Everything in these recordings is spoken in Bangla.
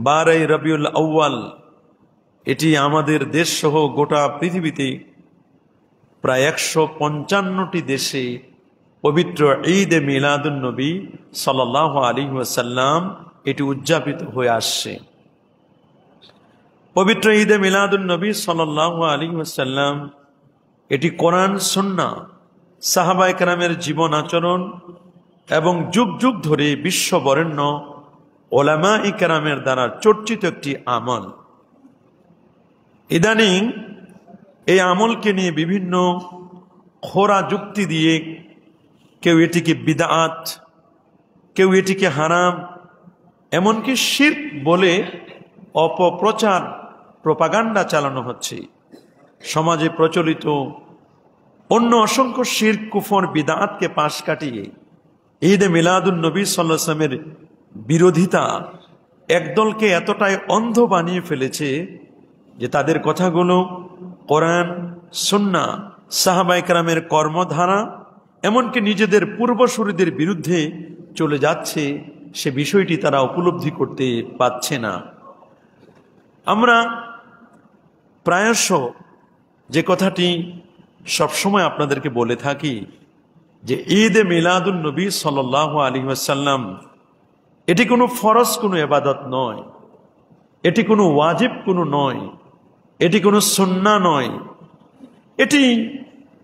12 রবিউল আউয়াল, এটি আমাদের দেশ সহ গোটা পৃথিবীতে প্রায় 155টি দেশে পবিত্র ঈদ এ মিলাদুন নবী সাল্লাল্লাহু আলাইহি ওয়াসাল্লাম এটি উদযাপিত হয়ে আসছে। পবিত্র ঈদ এ মিলাদুন নবী সাল্লাল্লাহু আলাইহি ওয়াসাল্লাম এটি কোরআন, সুন্নাহ, সাহাবায়ে কেরামের জীবন আচরণ এবং যুগ যুগ ধরে বিশ্ববরেণ্য উলামায়ে কেরামের দ্বারা চর্চিত একটি আমল। ইদানিং এই আমলকে নিয়ে বিভিন্ন খোরা যুক্তি দিয়ে কেউ এটিকে বিদআত, কেউ এটিকে হারাম, এমনকি শিরক বলে অপপ্রচার, প্রোপাগান্ডা চালানো হচ্ছে। সমাজে প্রচলিত অন্য অসংখ্য শিরক, কুফর, বিদআতকে পাশ কাটিয়ে ঈদ এ মিলাদুন নবী সাল্লাল্লাহু আলাইহি ওয়াসাল্লামের বিরোধিতা একদলকে এতটাই অন্ধ বানিয়ে ফেলেছে যে তাদের কথাগুলো কোরআন, সুন্নাহ, সাহাবায়ে কেরামের কর্মধারা, এমনকি নিজেদের পূর্বসূরীদের বিরুদ্ধে চলে যাচ্ছে, সে বিষয়টি তারা উপলব্ধি করতে পারছে না। আমরা প্রায়শ যে কথাটি সবসময় আপনাদেরকে বলে থাকি যে ঈদ এ মিলাদুন নবী সাল্লাল্লাহু আলাইহি ওয়াসাল্লাম এটি কোনো ফরজ কোনো ইবাদত নয়, এটি কোনো ওয়াজিব কোনো নয়, এটি কোনো সুন্নাহ নয়, এটি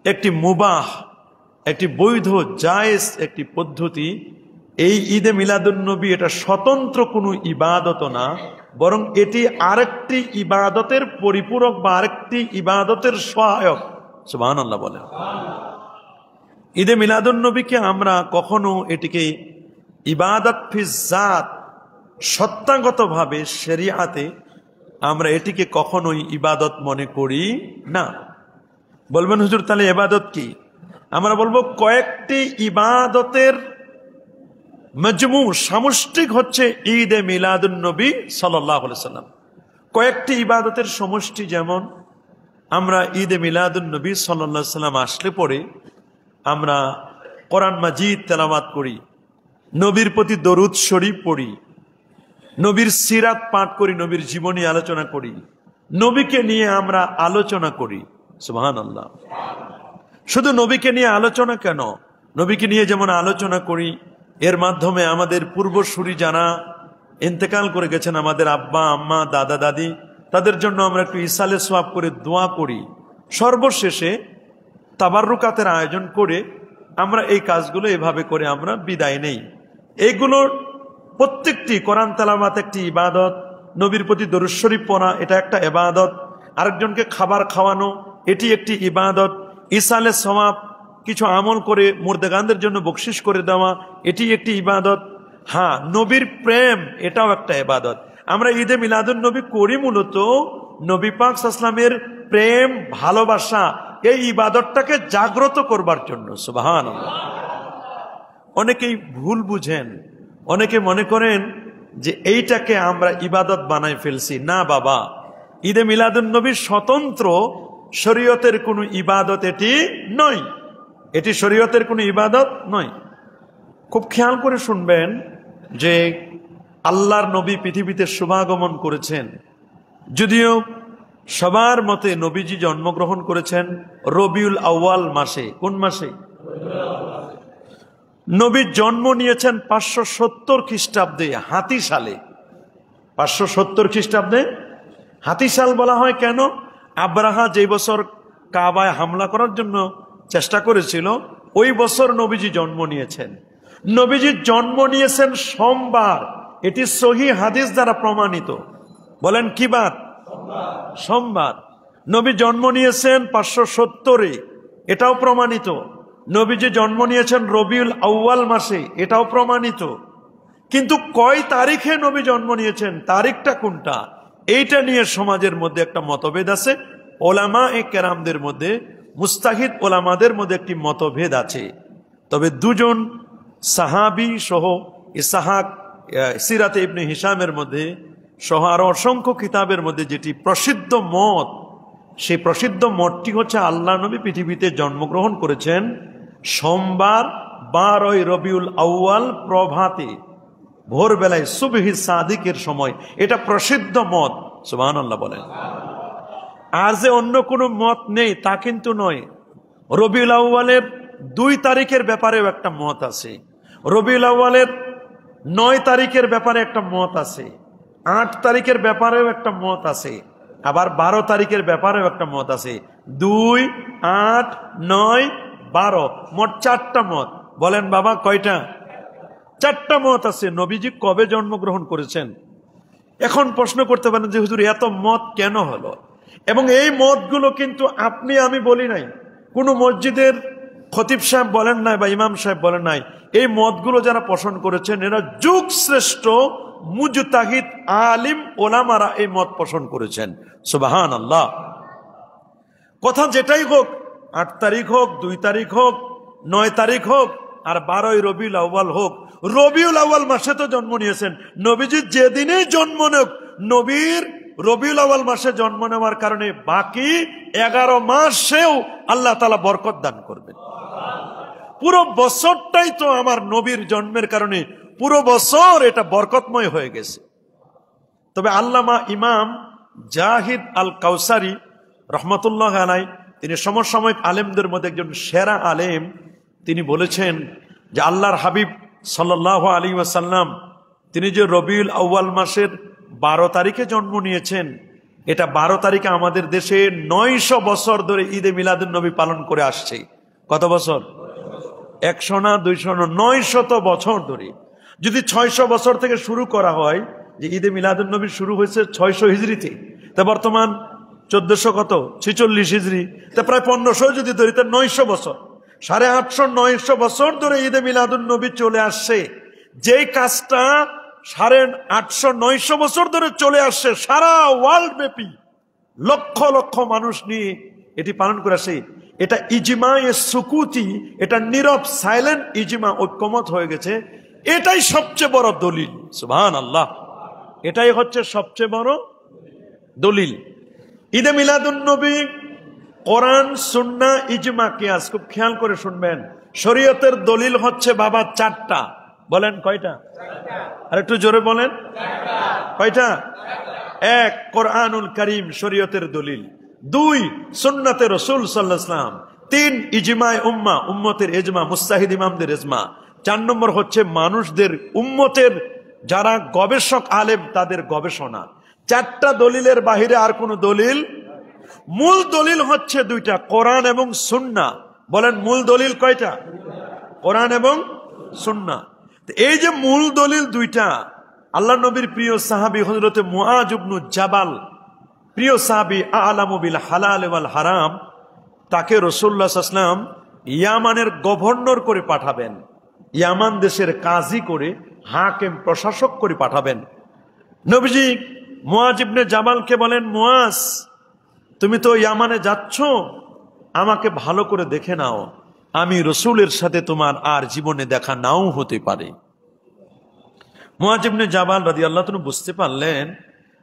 একটি মুবাহ, একটি বৈধ জায়েজ একটি পদ্ধতি। এই ঈদে মিলাদুন নবী এটা স্বতন্ত্র কোনো ইবাদত না, বরং এটি আরেকটি ইবাদতের পরিপূরক বা আরেকটি ইবাদতের সহায়ক। সুবহানাল্লাহ বলে। ঈদে মিলাদুন নবীকে আমরা কখনো এটিকে ইবাদত ফি জাত, সত্তাগতভাবে শরিয়াতে আমরা এটিকে কখনোই ইবাদত মনে করি না। বলবেন হুজুর তাহলে ইবাদত কি? আমরা বলবো কয়েকটি ইবাদতের মজমু, সামষ্টিক হচ্ছে ঈদ এ মিলাদুন নবী সাল্লাল্লাহু আলাইহি ওয়াসাল্লাম। কয়েকটি ইবাদতের সমষ্টি, যেমন আমরা ঈদ এ মিলাদুন নবী সাল্লাল্লাহু আলাইহি ওয়াসাল্লাম আসলে পরে আমরা কোরআন মাজিদ তেলাওয়াত করি, নবীর প্রতি দরুদ শরীফ পড়ি, নবীর সিরাত পাঠ করি, নবীর জীবনী আলোচনা করি, নবীকে নিয়ে আমরা আলোচনা করি। সুবহানাল্লাহ। শুধু নবীকে নিয়ে আলোচনা কেন, নবীকে নিয়ে যেমন আলোচনা করি, এর মাধ্যমে আমাদের পূর্বসূরি যারা ইন্তেকাল করে গেছেন, আমাদের আব্বা আম্মা, দাদা দাদি, তাদের জন্য আমরা একটু ইসালে সোয়াব করে দোয়া করি। সর্বশেষে তাবাররুকাতের আয়োজন করে আমরা এই কাজগুলো এভাবে করে আমরা বিদায় নেই। এইগুলোর প্রত্যেকটি, কোরআন তেলাওয়াত একটি ইবাদত, নবীর প্রতি দরুদ শরীফ পড়া এটা একটা ইবাদত, আরেকজনকে খাবার খাওয়ানো এটি একটি ইবাদত, ইসালে সওয়াব কিছু আমল করে মুর্দাগানদের জন্য বকশিশ করে দেওয়া এটি একটি ইবাদত। হ্যাঁ, নবীর প্রেম এটাও একটা ইবাদত। আমরা ঈদে মিলাদুন নবী করি মূলত নবী পাক সাল্লাল্লাহু আলাইহি ওয়াসাল্লামের প্রেম, ভালোবাসা, এই ইবাদতটাকে জাগ্রত করবার জন্য। সুবহানাল্লাহ। অনেকেই ভুল বুঝেন, অনেকে মনে করেন যে এইটাকে আমরা ইবাদত বানাই ফেলছি। না বাবা, ঈদে মিলাদুন নবী স্বতন্ত্র শরীয়তের কোনো ইবাদত এটি নয়, এটি শরীয়তের কোনো ইবাদত নয়। খুব খেয়াল করে শুনবেন যে আল্লাহর নবী পৃথিবীতে শুভাগমন করেছেন, যদিও সবার মতে নবীজি জন্মগ্রহণ করেছেন রবিউল আউয়াল মাসে। কোন মাসে? নবী জন্ম নিয়েছেন 570 খ্রিস্টাব্দে হাতি সালে। 570 খ্রিস্টাব্দে হাতি সাল বলা হয় কেন? আব্রাহা যে বছর কাবায় হামলা করার জন্য চেষ্টা করেছিল, ওই বছর নবীজি জন্ম নিয়েছেন। নবীজি জন্ম নিয়েছেন সোমবার, এটি সহিহ হাদিস দ্বারা প্রমাণিত। বলেন কি বার? সোমবার। নবী জন্ম নিয়েছেন 570-এ, এটাও প্রমাণিত। নবীজি জন্ম নিয়েছেন রবিউল আউয়াল মাসে, এটাও প্রমাণিত। কিন্তু কয় তারিখে নবী জন্ম নিয়েছেন, তারিখটা কোনটা, এইটা নিয়ে সমাজের মধ্যে একটা মতভেদ আছে। ওলামায়ে কেরামদের মধ্যে, মুস্তাহিদ ওলামাদের মধ্যে একটি মতভেদ আছে। তবে দুজন সাহাবী সহ ইসহাক সিরাতে ইবনে হিশামের মধ্যে সহ আরো অসংখ্য কিতাবের মধ্যে যেটি প্রসিদ্ধ মত, সেই প্রসিদ্ধ মতটি হচ্ছে আল্লাহ নবী পৃথিবীতে জন্মগ্রহণ করেছেন সোমবার 12 রবিউল আউয়াল প্রভাতে। ভোরবেলায় সুবহি সাদিকের সময়, এটা প্রসিদ্ধ মত। সুবহানাল্লাহ বলেন। আর যে অন্য কোনো মত নেই তা কিন্তু নয়। রবিউল আউয়ালের 2 তারিখের ব্যাপারেও একটা মত আছে, রবিউল আউয়ালের 9 তারিখের ব্যাপারে একটা মত আছে, 8 তারিখের ব্যাপারেও একটা মত আছে, আবার 12 তারিখের ব্যাপারেও একটা মত আছে। 2, 8, 9, 12, মোট 4টা মত। বলেন বাবা কয়টা? 4টা মত আছে। নবীজি কবে জন্মগ্রহণ করেছেন? এখন প্রশ্ন করতে পারেন যে হুজুর এত মত কেন হলো? এবং এই মতগুলো কিন্তু আপনি আমি বলি নাই, কোন মসজিদের খতিব সাহেব বলেন নাই বা ইমাম সাহেব বলেন নাই। এই মতগুলো যারা পোষণ করেছেন এরা যুগ শ্রেষ্ঠ মুজতাহিদ আলিম ওলামারা এই মত পোষণ করেছেন। সুবহানাল্লাহ। কথা যেটাই হোক, 8 তারিখ হোক, 2 তারিখ হোক, 9 তারিখ হোক, আর 12ই রবিউল আউয়াল হোক, রবিউল আউয়াল মাসে তো জন্ম নিয়েছেন নবীজি। যেদিনেই জন্ম নেক, নবীর রবিউল আউয়াল মাসে জন্ম নেওয়ার কারণে বাকি 11 মাসেও আল্লাহ তাআলা বরকত দান করবেন। পুরো বছরটাই তো আমার নবীর জন্মের কারণে পুরো বছর এটা বরকতময় হয়ে গেছে। তবে আল্লামা ইমাম জাহিদ আল কাউসারি রহমতুল্লাহ আলাইহি, তিনি সমসাময়িক আলেমদের মধ্যে একজন সেরা আলেম, তিনি বলেছেন যে আল্লাহর হাবিব সাল্লাল্লাহু আলাইহি ওয়াসাল্লাম তিনি যে রবিউল আউয়াল মাসের 12 তারিখে জন্ম নিয়েছেন, এটা 12 তারিখে আমাদের দেশে 900 বছর ধরে ঈদে মিলাদুন নবী পালন করে আসছে। কত বছর? 100 না 200 না, 900 বছর ধরে। যদি 600 বছর থেকে শুরু করা হয়, যে ঈদে মিলাদুন নবী শুরু হয়েছে 600 হিজরিতে, তা বর্তমান 1400 কত 46 হিজরি, তা প্রায় 1500 যদি ধরি তা 900 বছর, 850 900 বছর ধরে ঈদে মিলাদুন নবী চলে আসছে। যেই কাজটা 850 900 বছর ধরে চলে আসছে, সারা ওয়ার্ল্ড ব্যাপী লক্ষ লক্ষ মানুষ নিয়ে এটি পালন করে আসে, এটা ইজমা এ সুকুতি, এটা নীরব সাইলেন্ট ইজমা, ঐক্যমত হয়ে গেছে। এটাই সবচেয়ে বড় দলিল। সুবহানাল্লাহ। এটাই হচ্ছে সবচেয়ে বড় দলিল। ঈদে মিলাদুন নবী, কোরআন, সুন্নাহ, ইজমা, কিয়াস, খুব খেয়াল করে শুনবেন। শরীয়তের দলিল হচ্ছে বাবা 4টা। বলেন কয়টা? আর একটু জোরে বলেন কয়টা? 1 কোরআনুল কারীম শরীয়তের দলিল, 2 সুন্নাতে রাসূল সাল্লাল্লাহু আলাইহি ওয়াসাল্লাম, 3 ইজমায়ে উম্মাহ, উম্মতের ইজমা, মুজতাহিদ ইমামদের ইজমা, 4 নম্বর হচ্ছে মানুষদের উম্মতের যারা গবেষক আলেম তাদের গবেষণা। 4টা দলিলের বাহিরে আর কোনো দলিল। মূল দলিল হচ্ছে 2টা, কোরআন এবং সুন্নাহ। বলেন মূল দলিল কয়টা? কোরআন এবং সুন্নাহ। এই যে মূল দলিল 2টা, আল্লাহ নবীর প্রিয় সাহাবী হযরতে মুআজ ইবনে জাবাল, প্রিয় সাহাবী, আ'লামু বিল হালাল ওয়াল হারাম, তাকে রাসূলুল্লাহ সাল্লাল্লাহু আলাইহি ওয়াসাল্লাম ইয়ামানের গভর্নর করে পাঠাবেন, ইয়ামান দেশের কাজী করে, হাকিম প্রশাসক করে পাঠাবেন। নবীজি মুআজ ইবনে জাবালকে বলেন, মুআজ তুমি তো ইয়ামানে যাচ্ছ, আমাকে ভালো করে দেখে নাও, আমি রসুলের সাথে তোমার আর জীবনে দেখা নাও হতে পারে। মুআজ ইবনে জাবাল রাদিয়াল্লাহু তাআলা বুঝতে পারলেন,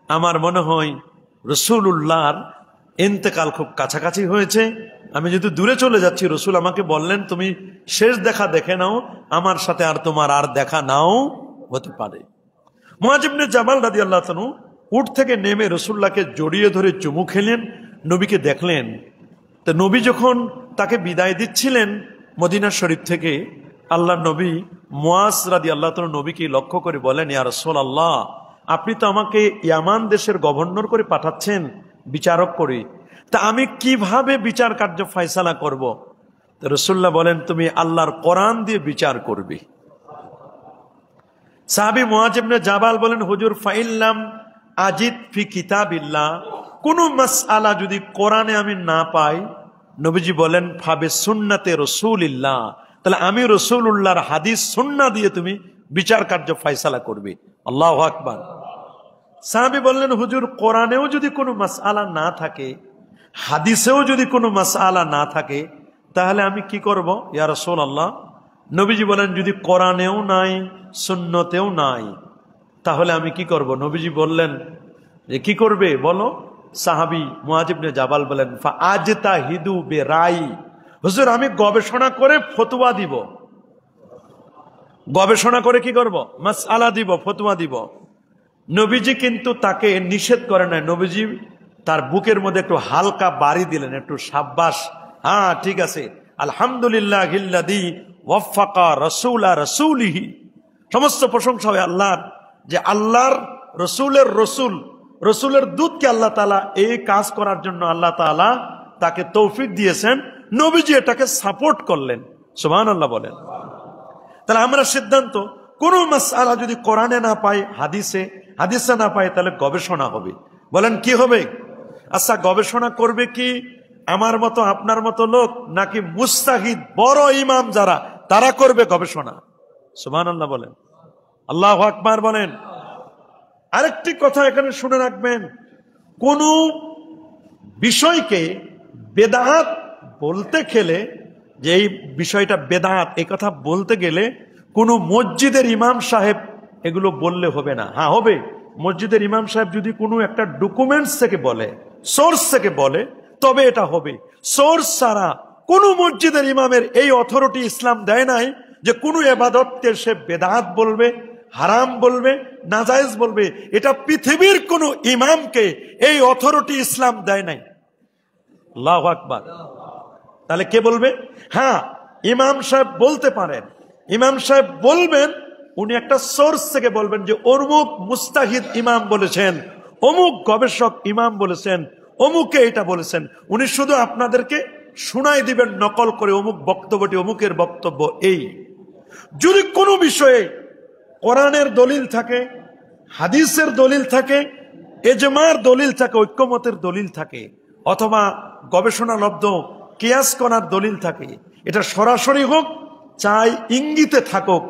আমার মনে হয় রসুলুল্লাহর ইন্তেকাল খুব কাছাকাছি হয়েছে, আমি যদি দূরে চলে যাচ্ছি, রসুল আমাকে বললেন তুমি শেষ দেখা দেখে নাও, আমার সাথে আর তোমার আর দেখা নাও হতে পারে। মুআজ ইবনে জাবাল রাদিয়াল্লাহু তাআলা উট থেকে নেমে রসুল্লাহকে জড়িয়ে ধরে চুমু খেলেন, নবীকে দেখলেন। তো নবী যখন তাকে বিদায় দিচ্ছিলেন মদিনা শরীফ থেকে, আল্লাহ নবী মুআজ রাদিয়াল্লাহু তাআলা নবীকে লক্ষ্য করে বলেন, ইয়া রাসূলুল্লাহ, আপনি তো আমাকে ইয়ামান দেশের গভর্নর করে পাঠাচ্ছেন, বিচারক করে, তা আমি কিভাবে বিচার কার্য ফয়সালা করব? তো রাসূলুল্লাহ বলেন, তুমি আল্লাহর কোরআন দিয়ে বিচার করবে। সাহাবী মুআজ ইবনে জাবাল বলেন, হুজুর ফাইল্লাম আজিদ ফি কিতাবিল্লাহ, কোন মাসআলা যদি কোরআনে আমি না পাই, নবীজি বলেন ফাবে সুন্নাতে রাসূলিল্লাহ, তাহলে আমি রাসূলুল্লাহর হাদিস সুন্নাহ দিয়ে তুমি বিচার কার্য ফয়সালা করবে। আল্লাহু আকবার। সাহাবী বললেন, হুজুর কোরআনেও যদি কোনো মাসআলা না থাকে, হাদিসেও যদি কোনো মাসআলা না থাকে, তাহলে আমি কি করব ইয়া রাসূলুল্লাহ? নবীজি বলেন, যদি কোরআনেও নাই, সুন্নতেও নাই, তাহলে আমি কি করব? নবীজি বললেন যে কি করবে বলো? সাহাবী মুআজ ইবনে জাবাল বলেন, ফা আজতাহিদু বিরাই, হুজুর আমি গবেষণা করে ফতোয়া দিব। গবেষণা করে কি করব? মাসআলা দিব, ফতোয়া দিব। নবীজি কিন্তু তাকে নিষেধ করে নাই। নবীজি তার বুকের মধ্যে একটু হালকা বাড়ি দিলেন, একটু সাব্বাস, হ্যাঁ ঠিক আছে, আলহামদুলিল্লাহিল্লাযী ওয়াফাকা রাসূলা রাসূলিহি। সমস্ত প্রশংসা হয় আল্লাহর, যে আল্লাহর রসুলের দূতকে আল্লাহ তাআলা এই কাজ করার জন্য আল্লাহ তাআলা তাকে তৌফিক দিয়েছেন। নবীজি এটাকে সাপোর্ট করলেন। সুবহানাল্লাহ বলেন। তাহলে আমরা সিদ্ধান্ত, কোন মাসআলা যদি কোরআনে না পাই, হাদিসে না পাই, তাহলে গবেষণা হবে। বলেন কি হবে? আচ্ছা, গবেষণা করবে কি আমার মতো আপনার মতো লোক, নাকি মুস্তাহিদ বড় ইমাম যারা, তারা করবে গবেষণা? সুবহানাল্লাহ বলেন, আল্লাহু আকবার বলেন। আরেকটি কথা এখানে শুনে রাখবেন, কোন বিষয়কে বেদাত বলতে গেলে, যে এই বিষয়টা বেদাত, এই কথা বলতে গেলে কোন মসজিদের ইমাম সাহেব এগুলো বললে হবে না। হ্যাঁ হবে, মসজিদের ইমাম সাহেব যদি কোনো একটা ডকুমেন্টস থেকে বলে, সোর্স থেকে বলে, তবে এটা হবে। সোর্স ছাড়া কোন মসজিদের ইমামের এই অথরিটি ইসলাম দেয় নাই যে কোনো ইবাদতকে সে বেদাত বলবে, হারাম বলবে, নাজায়েজ বলবে। এটা পৃথিবীর কোন ইমামকে এই অথরিটি ইসলাম দেয় নাই। আল্লাহু আকবার। তাহলে কে বলবে? হ্যাঁ, ইমাম সাহেব বলতে পারেন। ইমাম সাহেব বলবেন, উনি একটা সোর্স থেকে বলবেন যে অমুক মুস্তাহিদ ইমাম বলেছেন, অমুক গবেষক ইমাম বলেছেন, অমুকে এটা বলেছেন। উনি শুধু আপনাদেরকে শুনাই দিবেন নকল করে, অমুক বক্তব্যটি অমুকের বক্তব্য এই। যদি কোনো বিষয়ে কোরআনের দলিল থাকে, হাদিসের দলিল থাকে, ইজমার দলিল থাকে, ঐক্যমতের দলিল থাকে, অথবা গবেষণালব্ধ কিয়াস করার দলিল থাকে, এটা সরাসরি হোক চাই ইঙ্গিতে থাকুক,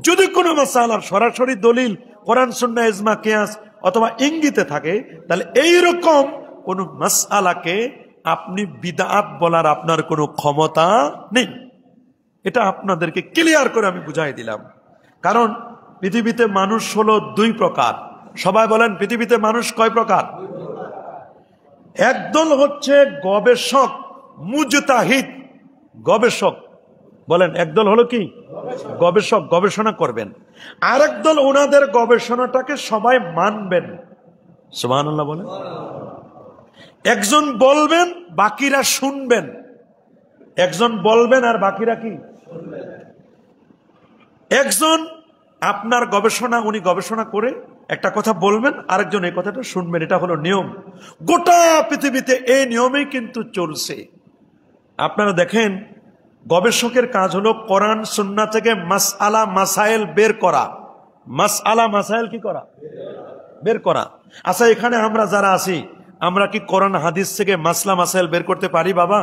যদি কোনো মাসআলার সরাসরি দলিল কোরআন সুন্নাহ ইজমা কিয়াস অথবা ইঙ্গিতে থাকে, তাহলে এইরকম কোন মাসআলাকে আপনি বিদআত বলার আপনার কোনো ক্ষমতা নেই। এটা আপনাদেরকে ক্লিয়ার করে আমি বুঝাই দিলাম। কারণ পৃথিবীতে মানুষ হলো দুই প্রকার। সবাই বলেন, পৃথিবীতে মানুষ কয় প্রকার? একদল হচ্ছে গবেষক, মুজতাহিদ গবেষক। বলেন, একদল হলো কি? গবেষক, গবেষণা করবেন। আরেক দল ওনাদের গবেষণাটাকে সবাই মানবেন। সুবহানাল্লাহ বলেন। একজন বলবেন, বাকিরা শুনবেন। একজন বলবেন আর বাকিরা কি? একজন আপনার গবেষণা, উনি গবেষণা করে একটা কথা বলবেন, আরেকজন এই কথাটা শুনবেন। এটা হলো নিয়ম। গোটা পৃথিবীতে এই নিয়মেই কিন্তু চলছে। আপনারা দেখেন, গবেষকের কাজ হলো কোরআন সুন্নাহ থেকে মাসআলা মাসাইল বের করা। মাসআলা মাসাইল কি করা? বের করা। আচ্ছা, এখানে আমরা যারা আছি, আমরা কি কোরআন হাদিস থেকে মাসলা মাসাইল বের করতে পারি বাবা?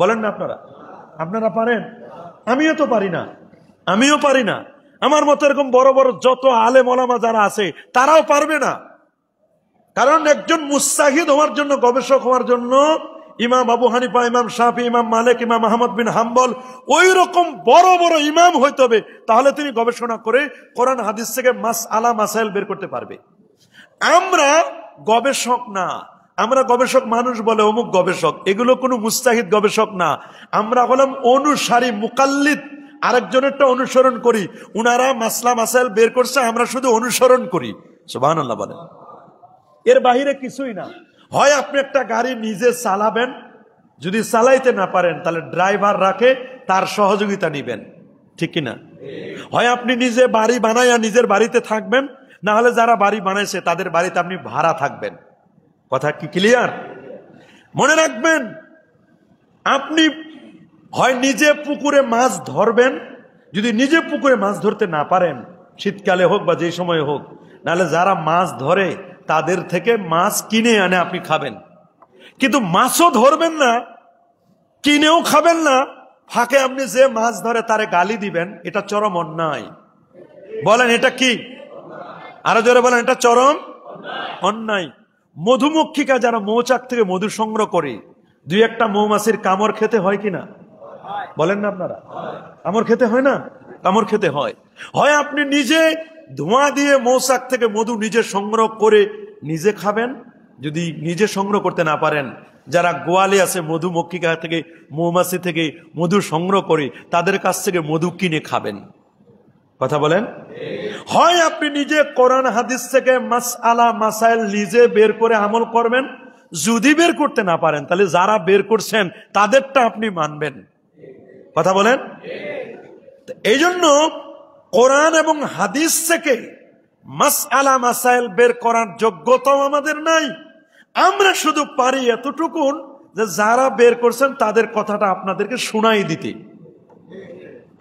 বলেন না আপনারা? আপনারা পারেন? আমিও তো পারি না, আমিও পারি না। আমার মতো এরকম বড় বড় যত আলেম ওলামা যারা আছে, তারাও পারবে না। কারণ একজন মুস্তাহিদ হওয়ার জন্য, গবেষক হওয়ার জন্য ইমাম আবু হানিফা, ইমাম শাফি, ইমাম মালিক, ইমাম আহমদ বিন হাম্বল, ওই রকম বড় বড় ইমাম হইতে হবে, তাহলে তিনি গবেষণা করে কোরআন হাদিস থেকে মাসআলা মাসাইল বের করতে পারবে। আমরা গবেষক না, আমরা গবেষক মানুষ বলে অমুক গবেষক, এগুলো কোনো মুস্তাহিদ গবেষক না। আমরা হলাম অনুসারী, মুকাল্লিদ, আরেকজনেরটা অনুসরণ করি। উনারা মাসলা মাসাইল বের করছে, আমরা শুধু অনুসরণ করি। সুবহানাল্লাহ বলেন। এর বাহিরে কিছুই না। হয় আপনি একটা গাড়ি নিজে চালাবেন, যদি চালাইতে না পারেন তাহলে ড্রাইভার রাখে, তার সহযোগিতা নিবেন, ঠিক কিনা? হয় আপনি নিজে বাড়ি বানাইয়া নিজের বাড়িতে থাকবেন, না হলে যারা বাড়ি বানাইছে তাদের বাড়িতে আপনি ভাড়া থাকবেন। কথা কি ক্লিয়ার? মনে রাখবেন, আপনি হয় নিজে পুকুরে মাছ ধরবেন, যদি নিজে পুকুরে মাছ ধরতে না পারেন, শীতকালে হোক বা যে সময় হোক, নাহলে যারা মাছ ধরে তাদের থেকে মাছ কিনে আনে আপনি খাবেন। কিন্তু মাছও ধরবেন না, কিনেও খাবেন না, ফাঁকে আপনি যে মাছ ধরে তারে গালি দিবেন, এটা চরম অন্যায়। বলেন এটা কি? আরো জোরে বলেন, এটা চরম অন্যায়। মধুমক্ষিকা যারা মৌচাক থেকে মধু সংগ্রহ করে, দুই একটা মৌমাছির কামড় খেতে হয় কিনা? বলেন না আপনারা? কামড় খেতে হয় না? কামড় খেতে হয়। হয় আপনি নিজে ধোঁয়া দিয়ে মৌচাক থেকে মধু নিজে সংগ্রহ করে নিজে খাবেন, যদি নিজে সংগ্রহ করতে না পারেন, যারা গোয়ালে আছে মধুমক্ষিকা থেকে, মৌমাছি থেকে মধু সংগ্রহ করে, তাদের কাছ থেকে মধু কিনে খাবেন। কথা বলেন। হয় আপনি নিজে কোরআন হাদিস থেকে মাসআলা মাসাইল নিজে বের করে আমল করবেন, যদি বের করতে না পারেন তাহলে যারা বের করছেন তাদেরটা আপনি মানবেন। কথা বলেন। এই জন্য কোরআন এবং হাদিস থেকে মাসআলা মাসাইল বের করার যোগ্যতাও আমাদের নাই। আমরা শুধু পারি এতটুকুন যে যারা বের করছেন তাদের কথাটা আপনাদেরকে শোনাই দিতে।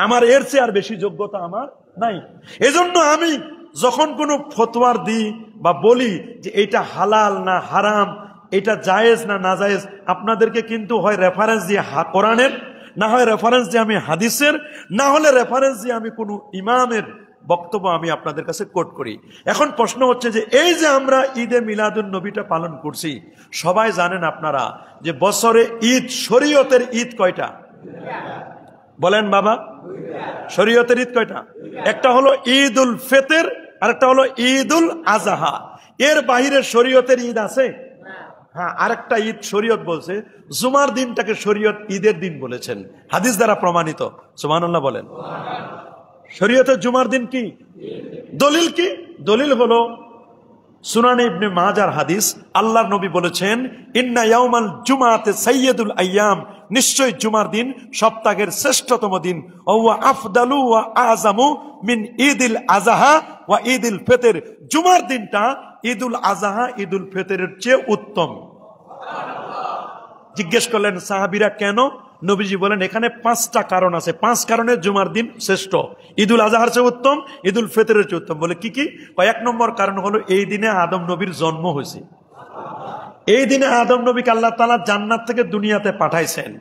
আমার এর চেয়ে আর বেশি যোগ্যতা আমার নাই। এজন্য আমি যখন কোনো ফতোয়ার দিই বা বলি যে এটা হালাল না হারাম, এটা জায়েজ না নাজায়েজ, আপনাদেরকে কিন্তু হয় রেফারেন্স দিয়ে কোরআনের, না হয় রেফারেন্স দিয়ে আমি হাদিসের, না হলে রেফারেন্স দিয়ে আমি কোনো ইমামের বক্তব্য আমি আপনাদের কাছে কোট করি। এখন প্রশ্ন হচ্ছে যে এই যে আমরা ঈদে মিলাদুন নবীটা পালন করছি, সবাই জানেন আপনারা যে বছরে ঈদ, শরীয়তের ঈদ কয়টা বলেন বাবা? শরীয়তের ঈদ কয়টা? একটা হলো ঈদ উল ফিতর আর একটা হলো ঈদ উল আজহা। এর বাইরে শরীয়তের ঈদ আছে? হ্যাঁ, আরেকটা ঈদ শরীয়ত বলছে, জুমার দিনটাকে শরীয়ত ঈদের দিন বলেছেন, হাদিস দ্বারা প্রমাণিত। সুবহানাল্লাহ বলেন। শরীয়তের জুমার দিন কি দলিল? কি দলিল? হলো সুনানে ইবনে মাজার হাদিস। আল্লাহর নবী বলেছেন, ইন্না ইয়াউমাল জুমাতে সাইয়্যিদুল আইয়াম, নিশ্চয় জুমার দিন সপ্তাহের শ্রেষ্ঠতম দিন। ওয়া আফদালু ওয়া আযামু মিন ঈদিল আযহা ওয়া ঈদিল ফিতর। জুমার দিনটা ঈদুল আযহা ঈদুল ফিতরের চেয়ে উত্তম। জিজ্ঞেস করলেন সাহাবীরা কেন? নবীজি বলেন এখানে 5টা কারণ আছে, 5 কারণে জুমার দিন শ্রেষ্ঠ, ঈদুল আজহার চেয়ে উত্তম, ঈদুল ফিতরের চেয়ে উত্তম। বলে কি কি? 1 নম্বর কারণ হলো এই দিনে আদম নবীর জন্ম হয়েছে। এই দিনে আদম নবীকে আল্লাহ তাআলা জান্নাত থেকে দুনিয়াতে পাঠাইছেন।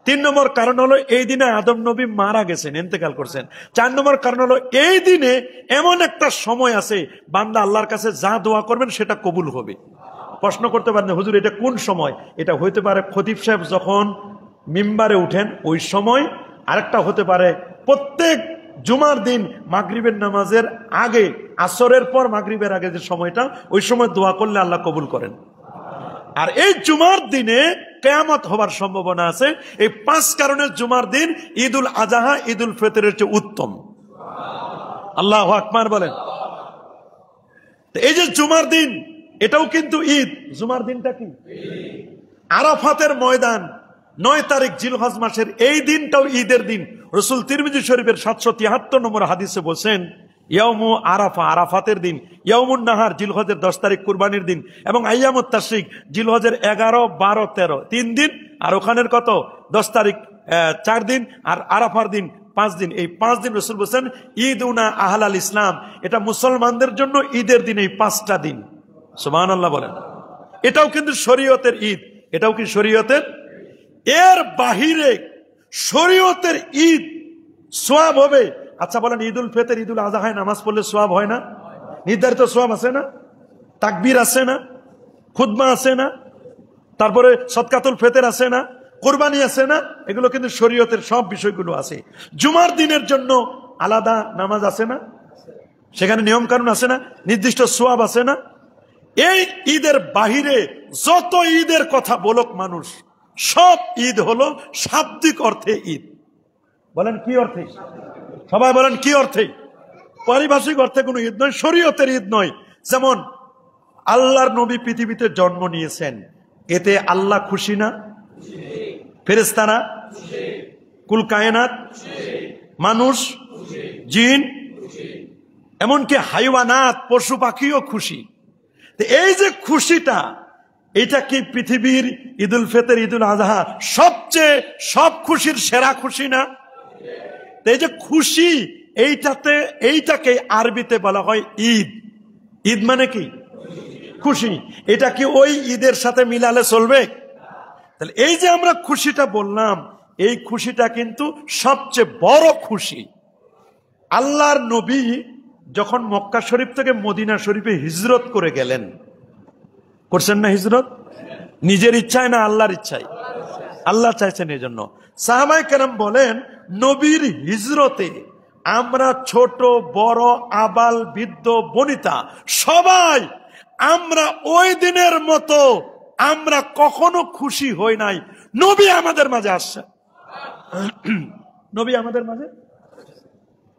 3 নম্বর কারণ হলো এই দিনে আদম নবী মারা গেছেন, ইন্তেকাল করছেন। 4 নম্বর কারণ হলো এই দিনে এমন একটা সময় আছে বান্দা আল্লাহর কাছে যা দোয়া করবেন সেটা কবুল হবে। প্রশ্ন করতে পারেন হুজুর এটা কোন সময়? এটা হইতে পারে খতিব সাহেব যখন মিম্বারে উঠেন ওই সময়, আরেকটা হতে পারে প্রত্যেক জুমার দিন মাগরিবের নামাজের আগে, আসরের পর মাগরিবের আগে যে সময়টা, ওই সময় দোয়া করলে আল্লাহ কবুল করেন। আর এই জুমার দিনে কিয়ামত হবার সম্ভাবনা আছে। এই 5 কারণে জুমার দিন ঈদুল আজহা ঈদুল ফিতরের চেয়ে উত্তম। আল্লাহু আকবার বলেন। এই যে জুমার দিন, এটাও কিন্তু ঈদ। জুমার দিনটা কি? আরাফাতের ময়দান, 9 তারিখ জিলহজ মাসের এই দিনটাও ঈদের দিন। রাসূল তিরমিজি শরীফের 773 নম্বর হাদিসে বলেন, ইয়াউমু আরাফা, আরাফাতের দিন, ইয়াউমুন নাহার, জিলহজের 10 তারিখ কুরবানির দিন, এবং আইয়ামুত তাশরিক, জিলহজের 11, 12, 13, 3 দিন, আর ওখানের কত 10 তারিখ 4 দিন, আর আরাফার দিন 5 দিন। এই 5 দিন রাসূল বলেন ঈদুনা আহলাল ইসলাম, এটা মুসলমানদের জন্য ঈদের দিন, এই 5টা দিন। সুবহানাল্লাহ বলেন। এটাও কিন্তু শরীয়তের ঈদ। এটাও কি শরীয়তের? এর বাহিরে শরীয়তের ঈদ সওয়াব হবে। আচ্ছা বলেন, ঈদুল ফিতর ঈদুল আযহায় নামাজ পড়লে সওয়াব হয় না? নির্ধারিত সওয়াব আছে না? তাকবীর আছে না? খুতবা আছে না? তারপরে সদকাতুল ফিতর আছে না? কুরবানি আছে না? এগুলো কিন্তু শরীয়তের সব বিষয়গুলো আছে। জুমার দিনের জন্য আলাদা নামাজ আছে না? সেখানে নিয়ম কানুন আছে না? নির্দিষ্ট সওয়াব আছে না? এই ঈদের বাহিরে যত ঈদের কথা বলুক মানুষ, সব ঈদ হলো শাব্দিক অর্থে ঈদ। বলেন কি অর্থে? সবাই বলেন কি অর্থে? পারিভাষিক অর্থে কোনো ঈদ নয়, শরীয়তের ঈদ নয়। যেমন আল্লাহর নবী পৃথিবীতে জন্ম নিয়েছেন, এতে আল্লাহ খুশি না? ফেরেশতারা, কুল কায়নাত, মানুষ, জিন, এমনকি হাইওয়ানাত, পশু পাখিও খুশি। এই যে খুশিটা, এটা কি পৃথিবীর ঈদুল ফিতর ঈদুল আযহা সবচেয়ে সব খুশির সেরা খুশি না? এই যে খুশি, এইটাকে আরবিতে বলা হয় ঈদ। ঈদ মানে কি? খুশি। এটা কি ওই ঈদের সাথে মিলালে চলবে? তাহলে এই যে আমরা খুশিটা বললাম, এই খুশিটা কিন্তু সবচেয়ে বড় খুশি। আল্লাহর নবী যখন মক্কা শরীফ থেকে মদিনা শরীফে হিজরত করে গেলেন, করছেন না হিজরত? নিজের ইচ্ছায় না আল্লাহর ইচ্ছায়? আল্লাহ চাইছেন। এই জন্য সাহাবায়ে কেরাম বলেন, নবীর হিজরতে আমরা ছোট বড়, আবাল বৃদ্ধ বনিতা সবাই আমরা ওই দিনের মতো আমরা কখনো খুশি হই নাই। নবী আমাদের মাঝে আসছে। নবী আমাদের মাঝে।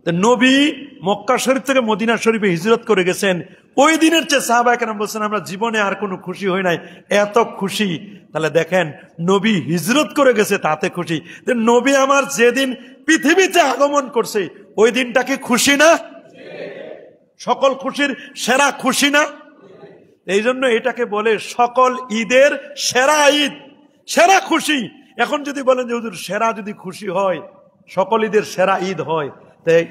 নবী মক্কা শরীফ থেকে মদিনা শরীফে হিজরত করে গেছেন, ওই দিনের চেয়ে সাহাবায়ে কেরাম বলছেন আমরা জীবনে আর কোনো খুশি হই নাই, এত খুশি। তাহলে দেখেন নবী হিজরত করে গেছে তাতে খুশি, নবী আমার যেদিন পৃথিবীতে আগমন করছে ওই দিনটা কি খুশি না? সকল খুশির সেরা খুশি না? এই জন্য এটাকে বলে সকল ঈদের সেরা ঈদ, সেরা খুশি। এখন যদি বলেন যে হুজুর সেরা যদি খুশি হয়, সকল ঈদের সেরা ঈদ হয়,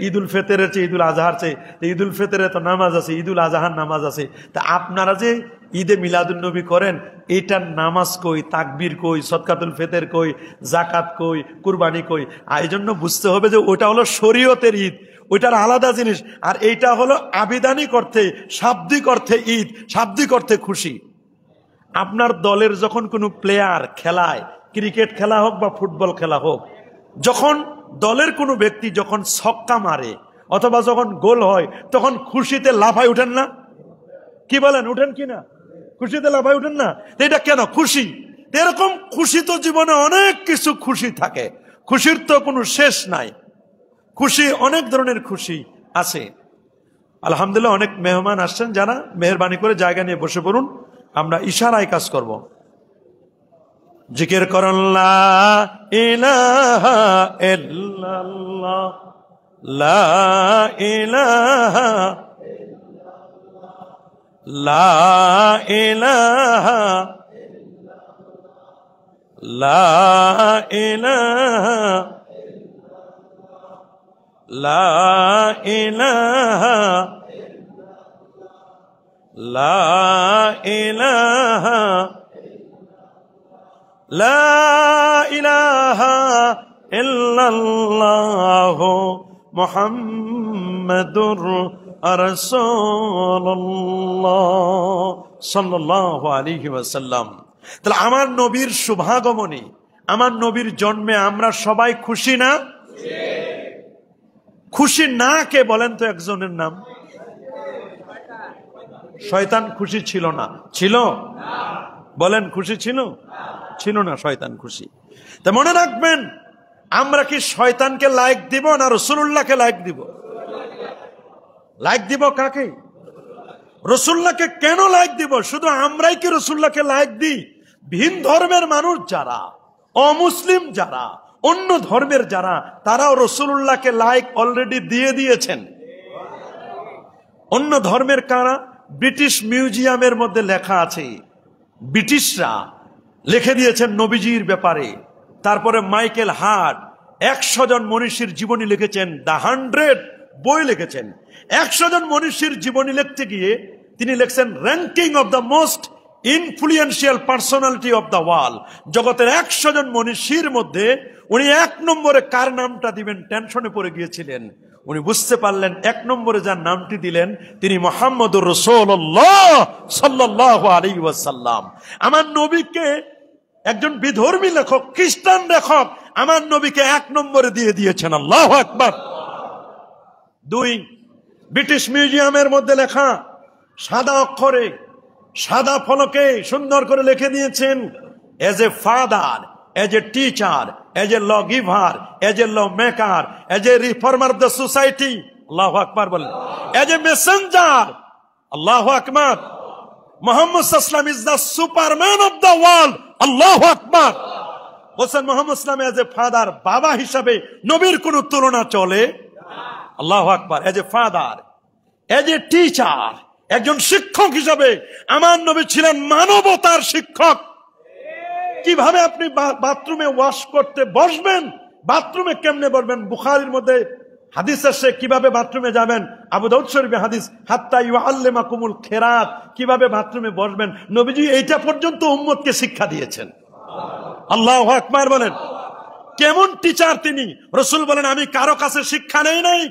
ঈদ উল ফিতরের চেয়ে ঈদ উল আজহার চেয়ে, ঈদ উল ফিতরে তো নামাজ আছে, ঈদ উল আজহার নামাজ আছে, তা আপনারা যে ঈদে মিলাদুন নবী করেন এইটার নামাজ কই, তাকবীর কই, সদকাতুল ফিতর কই, জাকাত কই, কুরবানি কই? এই জন্য বুঝতে হবে যে ওটা হলো শরীয়তের ঈদ, ওইটার আলাদা জিনিস, আর এইটা হলো আবিধানিক অর্থে, শাব্দিক অর্থে ঈদ, শাব্দিক অর্থে খুশি। আপনার দলের যখন কোনো প্লেয়ার খেলায়, ক্রিকেট খেলা হোক বা ফুটবল খেলা হোক, যখন দলের কোনো ব্যক্তি যখন ছক্কা মারে অথবা যখন গোল হয় তখন খুশিতে লাফায় উঠেন না? কি বলেন, উঠেন কি না? খুশিতে লাফায় উঠেন না? এটা কেন খুশি? এরকম খুশি তো জীবনে অনেক কিছু খুশি থাকে, খুশির তো কোনো শেষ নাই। খুশি অনেক ধরনের খুশি আছে। আলহামদুলিল্লাহ অনেক মেহমান আসছেন, যারা মেহরবানি করে জায়গা নিয়ে বসে পড়ুন, আমরা ইশারায় কাজ করব। জিকির করুন লা ইলাহা ইল্লাল্লাহ, লা ইলাহা, লা ইলাহা, লা ইলাহা, লা ইলাহা, লা ইলাহা, লা ইলাহা ইল্লাল্লাহ মুহাম্মাদুর রাসূলুল্লাহ সাল্লাল্লাহু আলাইহি ওয়াসাল্লাম। তাহলে আমার নবীর শুভাগমনে, আমার নবীর জন্মে আমরা সবাই খুশি না? খুশি না কে বলেন তো একজনের নাম? শয়তান খুশি ছিল না? ছিল? বলেন খুশি ছিল? ছিল না, শয়তান খুশি। তা মনে রাখবেন, আমরা কি শয়তানকে লাইক দিব না রাসূলুল্লাহকে লাইক দিব? লাইক দিব কাকে? রাসূলুল্লাহকে। কেন লাইক দিব? শুধু আমরাই কি রাসূলুল্লাহকে লাইক দিই? ভিন ধর্মের মানুষ যারা, অমুসলিম যারা, অন্য ধর্মের যারা, তারাও রাসূলুল্লাহকে লাইক অলরেডি দিয়ে দিয়েছেন। অন্য ধর্মের কারা? ব্রিটিশ মিউজিয়ামের মধ্যে লেখা আছে, ব্রিটিশরা লিখে দিয়েছেন নবীজির ব্যাপারে। তারপরে মাইকেল হার্ট 100 জন মনীষীর জীবনী লিখেছেন, দ্য 100 বই লিখেছেন। 100 জন মনীষীর জীবনী লিখতে গিয়ে তিনি লিখছেন ranking of the most influential personality of the world. জগতের 100 জন মনীষীর মধ্যে উনি 1 নম্বরে কার নামটা দিবেন টেনশনে পড়ে গিয়েছিলেন। উনি বুঝতে পারলেন 1 নম্বরে যার নামটি দিলেন তিনি মুহাম্মদুর রাসূলুল্লাহ সাল্লাল্লাহু আলাইহি ওয়াসাল্লাম। আমার নবীকে একজন বিধর্মী লেখক, খ্রিস্টান লেখক আমার নবীকে 1 নম্বরে দিয়ে দিয়েছেন। আল্লাহু আকবার। 2, ব্রিটিশ মিউজিয়ামের মধ্যে লেখা, সাদা অক্ষরে, সাদা ফলকে সুন্দর করে লিখে দিয়েছেন, as a father, as a teacher, as a lawgiver, as a lawmaker, as a reformer of the society, Allahu Akbar বলেন, as a messenger, Allahu Akbar, Muhammad sallallahu alaihi wasallam is the superman of the world, Allahu Akbar. বলেন মুহাম্মদ সাল্লাল্লাহু আলাইহি ওয়াসাল্লাম as a father, বাবা হিসাবে নবীর কোনো তুলনা চলে? Allahu Akbar. as a father, as a teacher, একজন শিক্ষক হিসাবে আমার নবী ছিলেন মানবতার শিক্ষক। কিভাবে আপনি বাথরুমে ওয়াশ করতে বসবেন, বাথরুমে কেমনে বসবেন, বুখারীর মধ্যে হাদিস আছে কিভাবে বাথরুমে যাবেন, আবু দাউদ শরীফে হাদিস, হাত্তা ইউআল্লিমাকুমুল খিরাত, কিভাবে বাথরুমে বসবেন, নবীজি এইটা পর্যন্ত উম্মতকে শিক্ষা দিয়েছেন। আল্লাহু আকবার বলেন। কেমন টিচার তিনি! রাসূল বলেন আমি কারো কাছে শিক্ষা নেই নাই,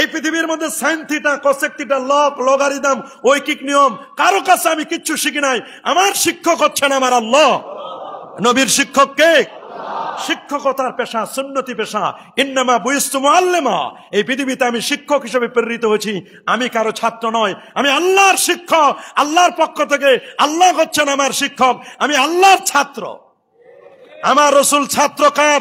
এই পৃথিবীর মধ্যে sine theta, cosec theta, log, logarithm, ঐকিক নিয়ম কারো কাছে আমি কিচ্ছু শিখি নাই। আমার শিক্ষক হচ্ছেন আমার আল্লাহ। নবীর শিক্ষক কে? শিক্ষকতার পেশা, সুন্নতি পেশা। ইন্নামা বুইস্তু মুআল্লিমা, এই পৃথিবীতে আমি শিক্ষক হিসেবে প্রেরিত হয়েছি, আমি কারো ছাত্র নয়, আমি আল্লাহর শিক্ষক। আল্লাহর পক্ষ থেকে আল্লাহ হচ্ছেন আমার শিক্ষক, আমি আল্লাহর ছাত্র। আমার রাসূল ছাত্র কার?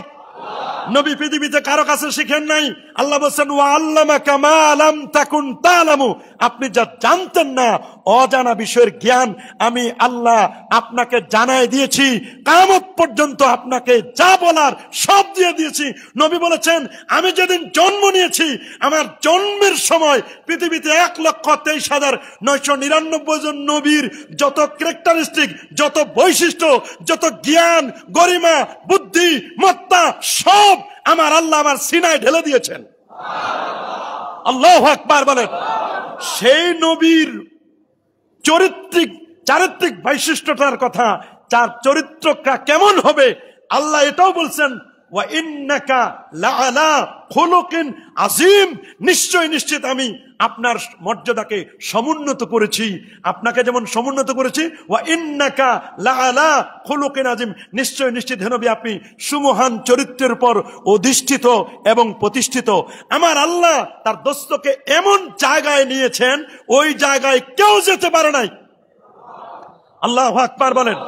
নবী পৃথিবীতে কারো কাছে শিখেন নাই। আল্লাহ বলছেন ওয়া আল্লামাকা মা লাম তাকুন তা'লামু, আপনি যা জানতেন না অজানা বিষয়ের জ্ঞান আমি আল্লাহ আপনাকে জানাই দিয়েছি, কিয়ামত পর্যন্ত আপনাকে যা বলার সব দিয়ে দিয়েছি। নবী বলেছেন আমি যেদিন জন্ম নিয়েছি আমার জন্মের সময় পৃথিবীতে 1,23,999 জন নবীর যত ক্যারেক্টারিস্টিক, যত বৈশিষ্ট্য, যত জ্ঞান, গরিমা, বুদ্ধি, মত্তা সব আমার আল্লাহ আমার সিনায় ঢেলে দিয়েছেন। আল্লাহু আকবার বলেন। সেই নবীর চারিত্রিক বৈশিষ্ট্যটার কথা, যার চরিত্রটা কেমন হবে আল্লাহ এটাও বলছেন ওয়া ইন্নাকা লাআলা খুলুকিন আযীম, নিশ্চিত আমি আপনার মর্যাদাকে সমুন্নত করেছি, আপনাকে যেমন সমুন্নত করেছি ওয়া ইন্নাকা লাআলা খুলুকিন আযীম, নিশ্চিত হে নবী আপনি সুমহান চরিত্রের উপর অধিষ্ঠিত এবং প্রতিষ্ঠিত। আমার আল্লাহ তার দোস্তকে এমন জায়গায় নিয়েছেন ওই জায়গায় কেউ যেতে পারে নাই। আল্লাহু আকবার বলেন।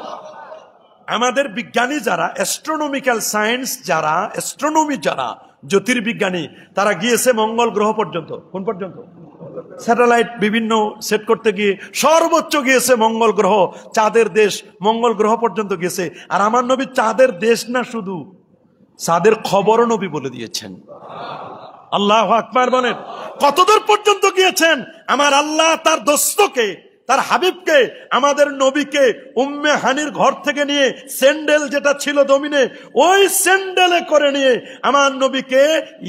আমাদের বিজ্ঞানী যারা, অ্যাস্ট্রোনমিক্যাল সায়েন্স যারা, অ্যাস্ট্রোনমি যারা, জ্যোতির্বিজ্ঞানী, তারা গিয়েছে মঙ্গল গ্রহ পর্যন্ত। কোন পর্যন্ত? স্যাটেলাইট বিভিন্ন সেট করতে গিয়ে সর্বোচ্চ গিয়েছে মঙ্গল গ্রহ, চাঁদের দেশ মঙ্গল গ্রহ পর্যন্ত গিয়েছে। আর আমার নবী চাঁদের দেশ না, শুধু চাঁদের খবরও নবী বলে দিয়েছেন। আল্লাহু আকবার বলেন। কতদূর পর্যন্ত গিয়েছেন আমার আল্লাহ তার দোস্তকে, তার হাবিবকে, আমাদের নবীকে উম্মে হানির ঘর থেকে নিয়ে স্যান্ডেল যেটা ছিল জমিনে, ওই স্যান্ডেলে করে নিয়ে আমার নবীকে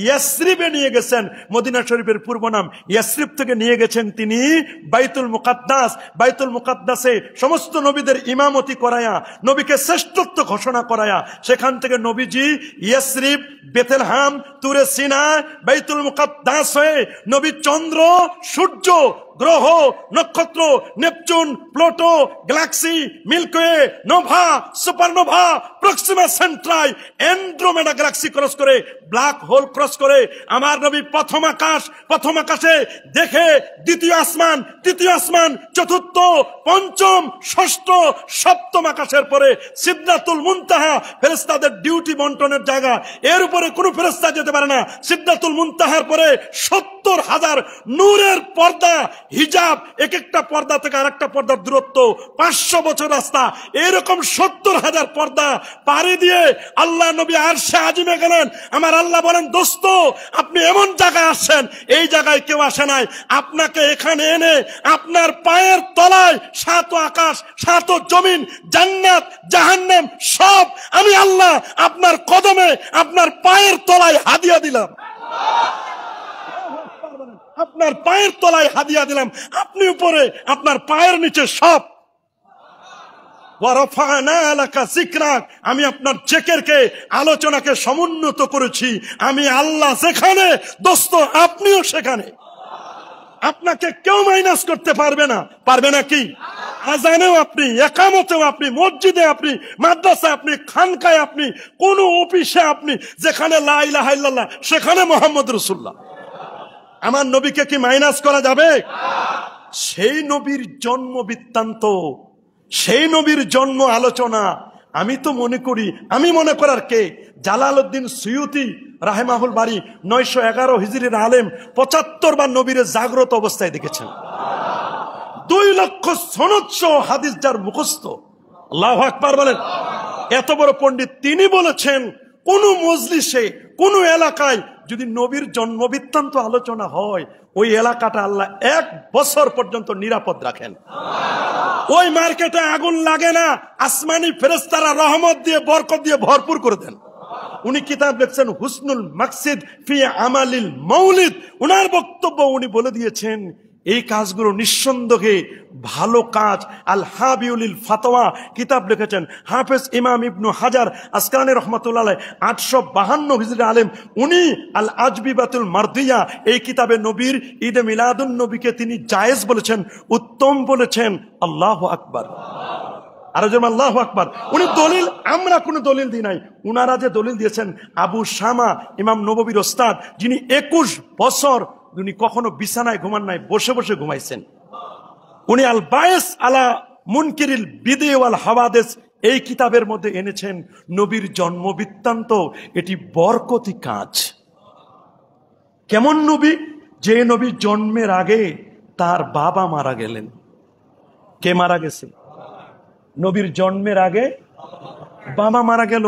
ইয়াসরিবে নিয়ে গেছেন। মদিনা শরীফের পূর্ব নাম ইয়াসরিব থেকে নিয়ে গেছেন তিনি বাইতুল মুকাদ্দাস। বাইতুল মুকাদ্দাসে সমস্ত নবীদের ইমামতি করায়া, নবীকে শ্রেষ্ঠত্ব ঘোষণা করায়া, সেখান থেকে নবীজি ইয়াসরিব, বেথলেহেম, তুরে সিনা, বাইতুল মুকাদ্দাস হয়ে নবী চন্দ্র, সূর্য, গ্রহ, নক্ষত্র, Neptune, Pluto, Galaxy, Milky Way, Nova, supernova, Proxima সেন্ট্রাই, Andromeda Galaxy cross করে, ব্ল্যাক হোল ক্রস করে আমার নবী প্রথম আকাশে দেখে দ্বিতীয় আসমান, তৃতীয় আসমান, চতুর্থ, পঞ্চম, ষষ্ঠ, সপ্তম আকাশের পরে সিদরাতুল মুনতাহা, ফেরেশতাদের ডিউটি বন্টনের জায়গা, এর উপরে কোনো ফেরেশতা যেতে পারে না। সিদরাতুল মুনতাহার পরে 70,000 নূরের পর্দা, হিজাব, এক একটা পর্দা থেকে আরেকটা পর্দার দূরত্ব 500 বছর রাস্তা, এরকম 70,000 পর্দা পাড়ি দিয়ে আল্লাহ নবী আরশে আজিমে গেলেন। আমার আল্লাহ বলেন দোস্ত আপনি এমন জায়গায় আসছেন এই জায়গায় কেউ আসে নাই, আপনাকে এখানে এনে আপনার পায়ের তলায় 7 আকাশ 7 জমিন, জান্নাত জাহান্নাম সব আমি আল্লাহ আপনার কদমে, আপনার পায়ের তলায় হাদিয়া দিলাম। আপনার পায়ের তলায় হাদিয়া দিলাম, আপনি উপরে, আপনার পায়ের নিচে সব। আমি আপনার জিকিরকে, আলোচনাকে সমুন্নত করেছি। আমি আল্লাহ যেখানে দোস্ত আপনিও সেখানে। আপনাকে কেউ মাইনাস করতে পারবে না। পারবে না কি? আজানেও আপনি, একামতেও আপনি, মসজিদে আপনি, মাদ্রাসা আপনি, খানকায় আপনি, কোন অফিসে আপনি, যেখানে লা ইলাহা ইল্লাল্লাহ সেখানে মুহাম্মদ রাসূলুল্লাহ। আমার নবীকে কি মাইনাস করা যাবে? সেই নবীর জন্ম বৃত্তান্ত, সেই নবীর জন্ম আলোচনা আমি মনে করার কে? জালালউদ্দিন সুয়ুতি রাহেমাহুল বাড়ি 911 হিজরির আলেম 75 বার নবীর জাগ্রত অবস্থায় দেখেছেন। 2 লক্ষ সনদ সহ হাদিস যার মুখস্থ। আল্লাহু আকবার বলেন। এত বড় পণ্ডিত, তিনি বলেছেন কোন মজলিসে, কোন এলাকায় যদি নবীর জন্ম বৃত্তান্ত আলোচনা হয় ওই এলাকাটা আল্লাহ 1 বছর পর্যন্ত নিরাপদ রাখেন। ওই মার্কেটে আগুন লাগে না, আসমানি ফেরেশতারা রহমত দিয়ে, বরকত দিয়ে ভরপুর করে দেন। উনি কিতাব লিখছেন হুসনুল মাকসিদ ফি আমালিল মাউলিদ। উনার বক্তব্য উনি বলে দিয়েছেন এই কাজগুলো নিঃসন্দেহে ভালো কাজ। আল হাবিউলিল ফাতওয়া কিতাব লিখেছেন হাফেজ ইমাম ইবনু হাজার আসকালানী রাহমাতুল্লাহ আলাইহি 852 হিজরি আলেম। উনি আল আজবিবাতুল মারদিয়া এই কিতাবে নবীর ঈদে মিলাদুন নবীকে তিনি জায়েজ বলেছেন, উত্তম বলেছেন। আল্লাহু আকবার। আর যেমন আল্লাহু আকবার। উনি দলিল, আমরা কোনো দলিল দিই নাই। উনারা যে দলিল দিয়েছেন, আবু শামা ইমাম নববীর ওস্তাদ, যিনি 21 বছর উনি কখনো বিছানায় ঘুমান নাই, বসে বসে ঘুমাইছেন। উনি আল বায়েস আলা মুনকিরিল বিদঈ ওয়াল হাওয়াদিস এই কিতাবের মধ্যে এনেছেন নবীর জন্ম বৃত্তান্ত। এটি বরকতি কাজ। কেমন নবী? যে নবী জন্মের আগে তার বাবা মারা গেলেন। কে মারা গেছে? নবীর জন্মের আগে বাবা মারা গেল।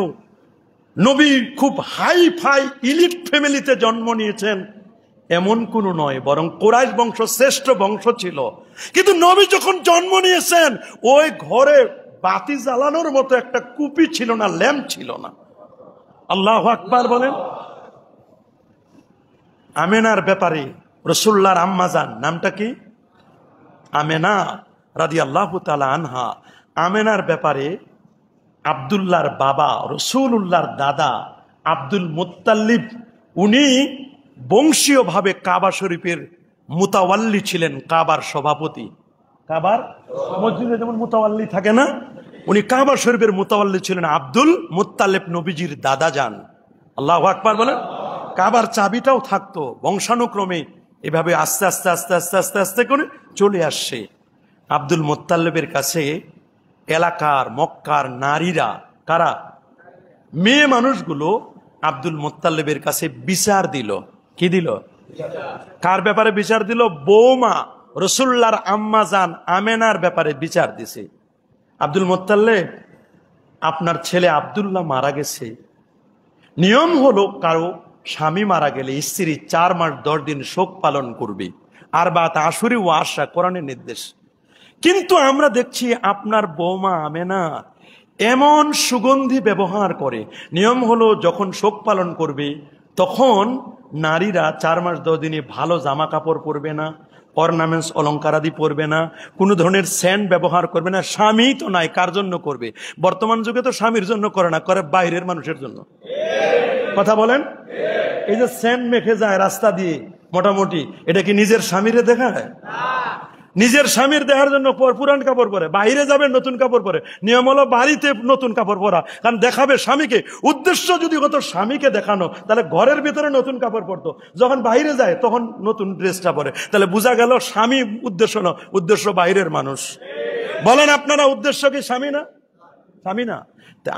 নবী খুব হাই ফাই ইলিট ফ্যামিলিতে জন্ম নিয়েছেন এমন কোনো নয়, বরং কুরাইশ বংশ শ্রেষ্ঠ বংশ ছিল। কিন্তু নবী যখন জন্ম নিয়েছেন ওই ঘরে বাতি জ্বালানোর মতো একটা কুপি ছিল না, ল্যাম্প ছিল না। আল্লাহু আকবার বলেন। আমেনার ব্যাপারে রাসূলুল্লাহর আম্মাজান নামটা কি? আমেনা রাদিয়াল্লাহু তাআলা আনহা। আমেনার ব্যাপারে আব্দুল্লাহর বাবা রাসূলুল্লাহর দাদা আব্দুল মুত্তালিব, উনি বংশীয়ভাবে কাবা শরীফের মুতাওয়াল্লি ছিলেন, কাবার সভাপতি। কাবার মসজিদে যেমন মুতাওয়াল্লি থাকে না, উনি কাবা শরীফের মুতাওয়াল্লি ছিলেন। আব্দুল মুত্তালিব নবীজির দাদা যান। আল্লাহু আকবার বলেন। কাবার চাবিটাও থাকতো বংশানুক্রমে, এভাবে আস্তে আস্তে আস্তে আস্তে আস্তে আস্তে করে চলে আসছে। আব্দুল মুত্তালিবের কাছে এলাকার মক্কার নারীরা, কারা? মেয়ে মানুষগুলো আব্দুল মুত্তালিবের কাছে বিচার দিল। কি দিল? কার ব্যাপারে বিচার দিল? বৌমা রাসূলুল্লাহর আম্মা জান আমেনার ব্যাপারে বিচার দিছে। আব্দুল মুত্তালিব, আপনার ছেলে আব্দুল্লাহ মারা গেছে। নিয়ম হলো কারো স্বামী মারা গেলে স্ত্রী 4 মাস 10 দিন শোক পালন করবে। আর বাত আশুরি ও আশা কোরআনের নির্দেশ। কিন্তু আমরা দেখছি আপনার বৌমা আমেনা এমন সুগন্ধি ব্যবহার করে। নিয়ম হলো যখন শোক পালন করবে তখন নারীরা 4 মাস 10 দিনে ভালো জামা কাপড় পরবে না, অর্নামেন্টস অলঙ্কারাদি পরবে না, কোনো ধরনের সেন্ট ব্যবহার করবে না। স্বামী তো নাই, কার জন্য করবে? বর্তমান যুগে তো স্বামীর জন্য করে না, করে বাইরের মানুষের জন্য। কথা বলেন। এই যে সেন্ট মেখে যায় রাস্তা দিয়ে মোটামুটি, এটা কি নিজের স্বামীরে দেখায়? নিজের স্বামীর দেখার জন্য পুরান কাপড় পরে, বাইরে যাবে নতুন কাপড় পরে। নিয়ম হলো বাড়িতে নতুন কাপড় পরা, কারণ দেখাবে স্বামীকে। উদ্দেশ্য যদি হতো স্বামীকে দেখানো, তাহলে ঘরের ভিতরে নতুন কাপড় পরতো, যখন বাইরে যায় তখন নতুন ড্রেসটা পরে। তাহলে বোঝা গেল স্বামী উদ্দেশ্য না, উদ্দেশ্য বাইরের মানুষ। বলেন আপনারা, উদ্দেশ্য কি স্বামী না? স্বামী না।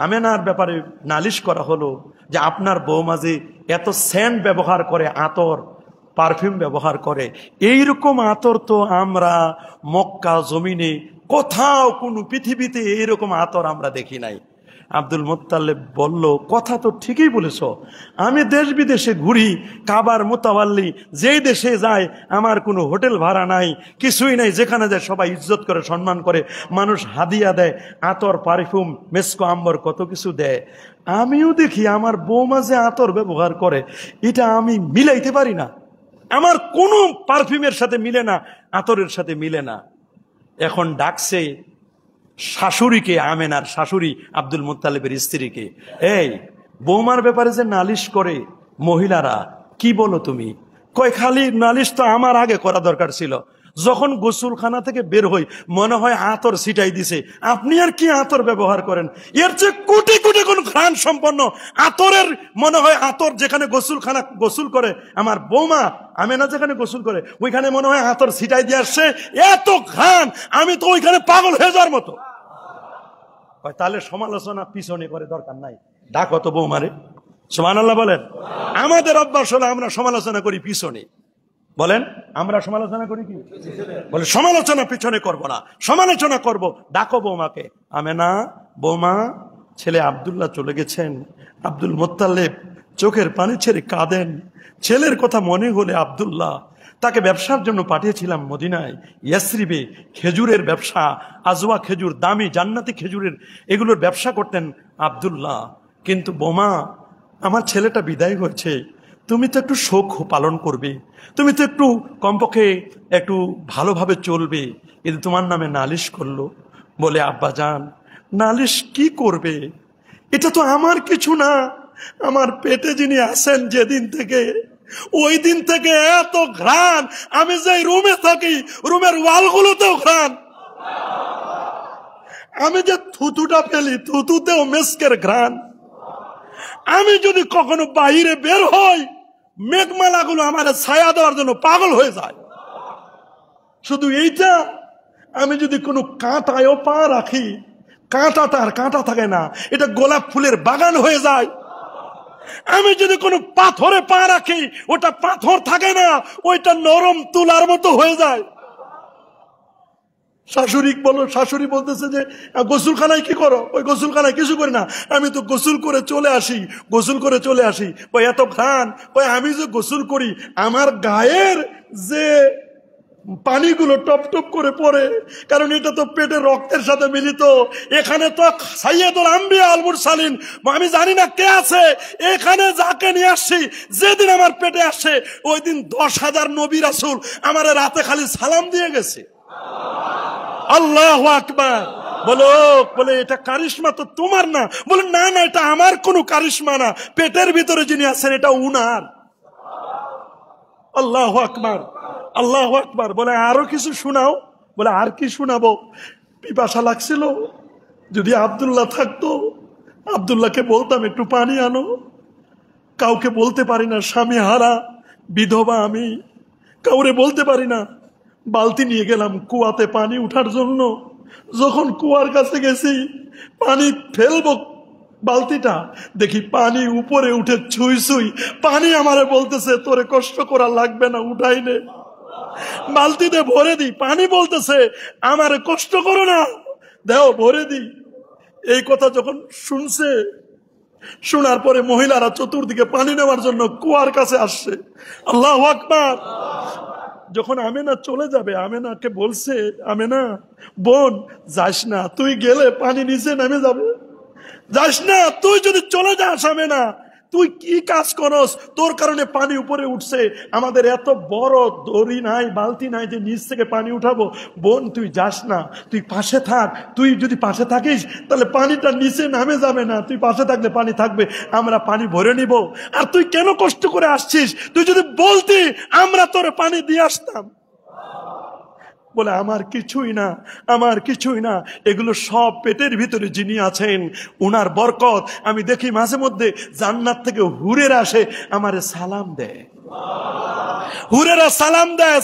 আমেনার ব্যাপারে নালিশ করা হলো যে আপনার বৌমা যে এত সেন্ট ব্যবহার করে, আতর পারফিউম ব্যবহার করে, এইরকম আতর তো আমরা মক্কা জমিনে কোথাও কোনো পৃথিবীতে এইরকম আতর আমরা দেখি নাই। আব্দুল মুত্তালিব বলল, কথা তো ঠিকই বলেছ, আমি দেশ বিদেশে ঘুরি, কাবার মুতাওয়াল্লি, যেই দেশে যাই আমার কোনো হোটেল ভাড়া নাই, কিছুই নাই, যেখানে যায় সবাই ইজ্জত করে সম্মান করে, মানুষ হাদিয়া দেয়, আতর পারফিউম মেসকো আম্বর কত কিছু দেয়। আমিও দেখি আমার বৌমা যে আতর ব্যবহার করে, এটা আমি মিলাইতে পারি না, আমার কোনো পারফিউমের সাথে মিলে না, আতরের সাথে মিলে না। এখন ডাকছে শাশুড়িকে, আমেনার শাশুড়ি আব্দুল মুত্তালিবের স্ত্রীকে, এই বৌমার ব্যাপারে যে নালিশ করে মহিলারা, কি বলো তুমি? কয় খালি নালিশ তো আমার আগে করা দরকার ছিল। যখন গোসলখানা থেকে বের হই মনে হয় আতর ছিটাই দিছে, আপনি আর কি আতর ব্যবহার করেন? এর চেয়ে কোটি কোটি কোন ঘ্রাণ সম্পন্ন আতরের, মনে হয় আতর যেখানে গোসলখানা গোসল করে আমার বৌমা আমেনা, যেখানে গোসল করে ওইখানে মনে হয় আতর ছিটাই দিয়ে আসছে, এত ঘ্রাণ, আমি তো ওইখানে পাগল হয়ে যাওয়ার মতো। তাহলে সমালোচনা পিছনে করে দরকার নাই, ডাকো তো বৌমারে। সুবহানাল্লাহ বলেন। আমাদের অভ্যাস হলো আমরা সমালোচনা করি পিছনে। বলেন, আমরা সমালোচনা করি কি? বলে সমালোচনা পিছনে করব না, সমালোচনা করব। ডাকো বৌমাকে। আমেনা, বৌমা, ছেলে আব্দুল্লাহ চলে গেছেন। আব্দুল মুত্তালিব চোখের পানি ছেড়ে কাঁদেন। ছেলের কথা মনে হলে আব্দুল্লাহ, তাকে ব্যবসার জন্য পাঠিয়েছিলাম মদিনায়, ইয়াসরিবে, খেজুরের ব্যবসা, আজওয়া খেজুর, দামি জান্নাতি খেজুরের, এগুলোর ব্যবসা করতেন আব্দুল্লাহ। কিন্তু বোমা, আমার ছেলেটা বিদায় হয়েছে, তুমি তো একটু শোক পালন করবে, তুমি তো একটু কমপক্ষে একটু ভালোভাবে চলবে। কিন্তু তোমার নামে নালিশ করলো। বলে, আব্বা জান, নালিশ কি করবে? এটা তো আমার কিছু না, আমার পেটে যিনি আছেন যেদিন থেকে, ওই দিন থেকে এত ঘ্রাণ, আমি যে রুমে থাকি রুমের ওয়ালগুলোতেও ঘ্রাণ, আমি যে থুতুটা ফেলি থুতুতেও মেস্কের ঘ্রাণ, আমি যদি কখনো বাইরে বের হই মেঘমালাগুলো আমার ছায়া দেওয়ার জন্য পাগল হয়ে যায়। শুধু এইটা, আমি যদি কোনো কাঁটায়ও পা রাখি কাঁটাটা আর কাঁটা থাকে না, এটা গোলাপ ফুলের বাগান হয়ে যায়। আমি যদি কোনো পাথরে পা রাখি, ওটা পাথর থাকে না, ওইটা নরম তুলার মতো হয়ে যায়। শাশুড়ি বলতেছে যে গোসলখানায় কি করো? ওই গোসলখানায় কিছু করি না, আমি তো গোসল করে চলে আসি। ওই এত ঘ্রাণ, ওই আমি যে গোসল করি আমার গায়ের যে পানিগুলো টপ টপ করে পড়ে, কারণ এটা তো পেটের রক্তের সাথে মিলিত। এখানে তো সাইয়্যিদুল আম্বিয়া আল মুরসালিন, আমি জানি না কে আছে এখানে, যাকে নিয়ে আসছি যেদিন আমার পেটে আসছে ওই দিন 10,000 নবী রাসূল আমার রাতে খালি সালাম দিয়ে গেছে। আল্লাহু আকবার। বলে এটা কারিশমা তো তোমার না? বলে না না, এটা আমার কোনো কারিশমা না, পেটের ভিতরে যিনি আছেন এটা উনার। আল্লাহু আকবার, আল্লাহু আকবার। বলে আরো কিছু শোনাও। বলে আর কি শোনাবো? পিপাসা লাগছিল, যদি আব্দুল্লাহ থাকতো আব্দুল্লাহকে বলতাম একটু পানি আনো। কাউকে বলতে পারি না, স্বামী হারা বিধবা আমি, কাউরে বলতে পারি না। বালতি নিয়ে গেলাম কুয়াতে পানি উঠার জন্য। যখন কুয়ার কাছে গেছি পানি ফেলবো বালতিটা, দেখি পানি উপরে উঠে ছুঁই। পানি আমারে বলতেছে তোরে কষ্ট করা লাগবে না, উঠাই নে, বালতিতে ভরে দি। পানি বলতেছে আমারে কষ্ট করো না, দেও ভরে দি। এই কথা যখন শোনার পরে মহিলারা চতুর্দিকে পানি নেওয়ার জন্য কুয়ার কাছে আসছে। আল্লাহু আকবার। যখন আমেনা চলে যাবে, আমেনাকে বলছে, আমেনা বোন যাস না, তুই গেলে পানি নিচে নেমে যাবে, যাস না, তুই যদি চলে যাস আমেনা, তুই কি কাজ করস, তোর কারণে পানি উপরে উঠছে, আমাদের এত বড় দড়ি নাই, বালতি নাই যে নিচ থেকে পানি উঠাবো। বোন তুই যাস না, তুই পাশে থাক, তুই যদি পাশে থাকিস তাহলে পানিটা নিচে নামে যাবে না, তুই পাশে থাকলে পানি থাকবে, আমরা পানি ভরে নিব। আর তুই কেন কষ্ট করে আসছিস? তুই যদি বলতি আমরা তোরে পানি দিয়ে আসতাম। বলে আমার কিছুই না, এগুলো সব পেটের ভিতরে যিনি আছেন উনার বরকত। আমি দেখি মাঝে মধ্যে জান্নাত থেকে হুরেরা আসে, আমারে সালাম দেয়, হুরেরা সালাম দেয়,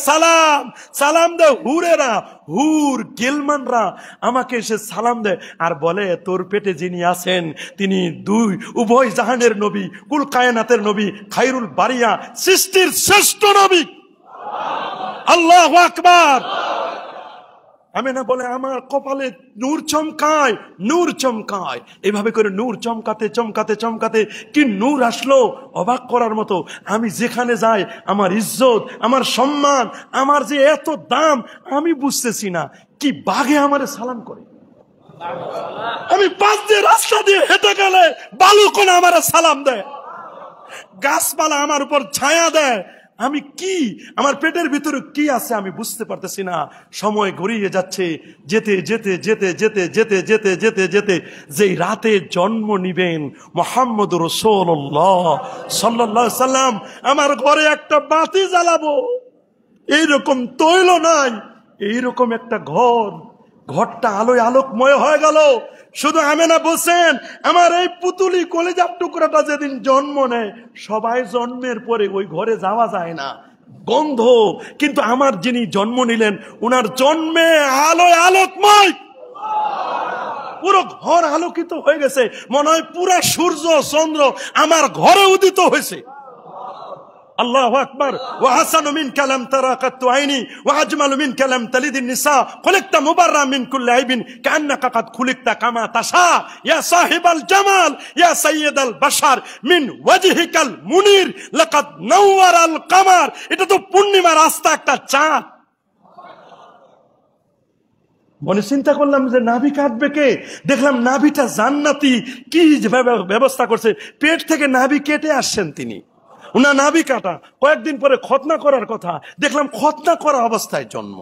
সালাম দেয় হুরেরা, হুর গিলমানরা আমাকে এসে সালাম দেয় আর বলে তোর পেটে যিনি আছেন তিনি উভয় জাহানের নবী, কুল কায়নাতের নবী, খায়রুল বারিয়া, সৃষ্টির শ্রেষ্ঠ নবী। আল্লাহু আকবার। আমেনা বলে আমার কপালে নূর চমকায়, এভাবে করে নূর চমকাতে কি নূর আসলো অবাক করার মতো। আমি যেখানে যাই আমার ইজ্জত, আমার সম্মান, আমার যে এত দাম আমি বুঝতেছি না, কি বাঘে আমারে সালাম করে। আমি পাশ দিয়ে রাস্তা দিয়ে হেঁটে গেলে বালুকণা আমারে সালাম দেয়, গাছপালা আমার উপর ছায়া দেয়। আমি কি, আমার পেটের ভিতরে কি আছে আমি বুঝতে পারতেছি না। সময় গড়িয়ে যাচ্ছে, যেতে যেই রাতে জন্ম নিবেন মুহাম্মদুর রাসূলুল্লাহ সাল্লাল্লাহু আলাইহি সাল্লাম, আমার ঘরে একটা বাতি জ্বালাবো এইরকম তৈল নাই, এইরকম একটা ঘরটা আলোয় আলোকময় হয়ে গেল। শুধু আমেনা বলছেন আমার এই পুতুলি কলিজার টুকরাটা যেদিন জন্ম নেয়, সবাই জন্মের পরে ওই ঘরে যাওয়া যায় না, গন্ধ, কিন্তু আমার যিনি জন্ম নিলেন উনার জন্মে আলোয় আলোকময়, পুরো ঘর আলোকিত হয়ে গেছে, মনে হয় পুরা সূর্য চন্দ্র আমার ঘরে উদিত হয়েছে। আল্লাহু আকবার। ওয়া হাসানু মিনকা লাম তারা কাতু আইনি ওয়া আজমালু মিনকা লাম তালিদিন নিসা খুলিকতা মুবাররা মিন কুল্লি আইবিন কান্নাকা কাদ খুলিকতা কামা তাশা ইয়া সাহিবাল জামাল ইয়া সাইয়্যিদাল বাশার মিন ওয়াজহিকাল মুনির লাকাদ নাওয়ারাল কামার। এটা তো পূর্ণিমার আস্তা একটা চাঁদ। মনে চিন্তা করলাম যে নাভি কাটবে কে, দেখলাম নাভিটা জান্নাতি, কি ব্যবস্থা করছে, পেট থেকে নাভি কেটে আসছেন তিনি, উনার নাভি কাটা। কয়েকদিন পরে খতনা করার কথা, দেখলাম খতনা করা অবস্থায় জন্ম।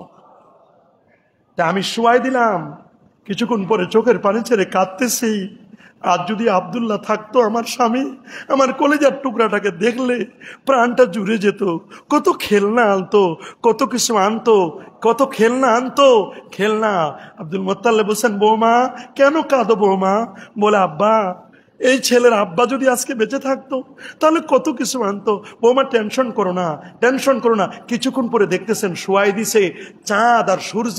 তা আমি শুয়াই দিলাম, কিছুক্ষণ পরে চোখের পানি ছেড়ে কাঁদতেছি, আর যদি আব্দুল্লাহ থাকতো আমার স্বামী, আমার কলেজার টুকরাটাকে দেখলে প্রাণটা জুড়ে যেত। কত খেলনা আনতো, কত কিছু আনতো, কত খেলনা আনতো, খেলনা। আব্দুল মোত্তালেব বলছেন বৌমা কেন কাঁদো বৌমা? বলে আব্বা এই ছেলের আব্বা যদি আজকে বেঁচে থাকতো তাহলে কত কিছু আনতো। বৌমা টেনশন করো না। কিছুক্ষণ পরে দেখতেছেন শোয়াই দিছে, চাঁদ আর সূর্য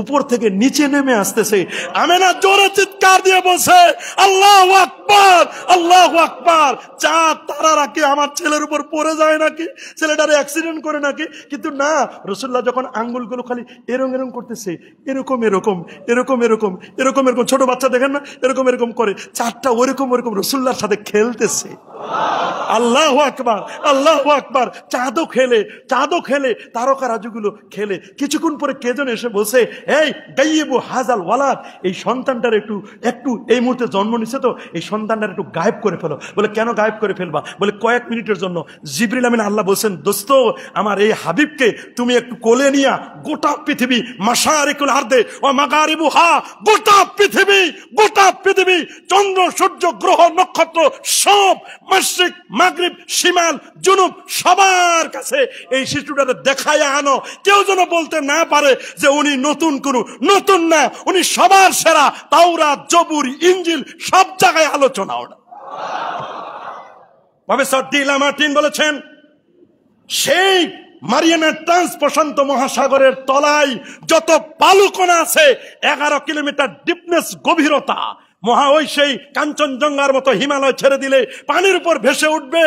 উপর থেকে নিচে নেমে আসতেছে। আমেনা জোরে চিৎকার চিৎকার দিয়ে বলছে আল্লাহু আকবার, আল্লাহু আকবার। চাঁদ তারারা কি আমার ছেলের উপর পড়ে যায় নাকি, ছেলেটারে অ্যাক্সিডেন্ট করে নাকি? কিন্তু না, রাসূলুল্লাহ যখন আঙ্গুলগুলো খালি এরকম এরকম করতেছে, এরকম এরকম এরকম এরকম এরকম এরকম, ছোট বাচ্চা দেখেন না এরকম এরকম করে, চাঁদটা ওরকম ওরকম রাসূলুল্লাহর সাথে খেলতেছে। আল্লাহু আকবার, আল্লাহু আকবার। চাঁদও খেলে, তারকারাজগুলো খেলে। কিছুক্ষণ পরে কে যেন এসে বলছে, এই গাইবু হাজাল ওয়ালাদ, এই সন্তানটার একটু এই মুহূর্তে জন্ম নিছে তো, এই সন্তানটার একটু গায়েব করে ফেলো। বলে কেন গায়েব করে ফেলবা? বলে কয়েক মিনিটের জন্য জিবরিল আমিন আল্লাহ বলছেন, দোস্ত আমার এই হাবিবকে তুমি একটু কোলে নিয়া গোটা পৃথিবী, মাশারিকুল আরদে ও মাগারিবুহা, গোটা পৃথিবী চন্দ্র সূর্য গ্রহ নক্ষত্র সব, মাশরিক মাগরিব শিমাল জুনুব, সবার কাছে এই শিশুটাকে দেখায় আনো। কেউ যেন বলতে না পারে যে উনি নতুন না, উনি সবার সেরা। তাওরাত, জবুর, ইনজিল সব জায়গায় আলোচনা। ওটা প্রফেসর ডি লামার্টিন বলেছেন, সেই মারিয়ানা ট্রান্স প্রশান্ত মহাসাগরের তলায় যত বালুকণা আছে, 11 কিলোমিটার ডিপনেস, গভীরতা, ওই সেই কাঞ্চনজঙ্ঘার মতো হিমালয় ছেড়ে দিলে পানির উপর ভেসে উঠবে,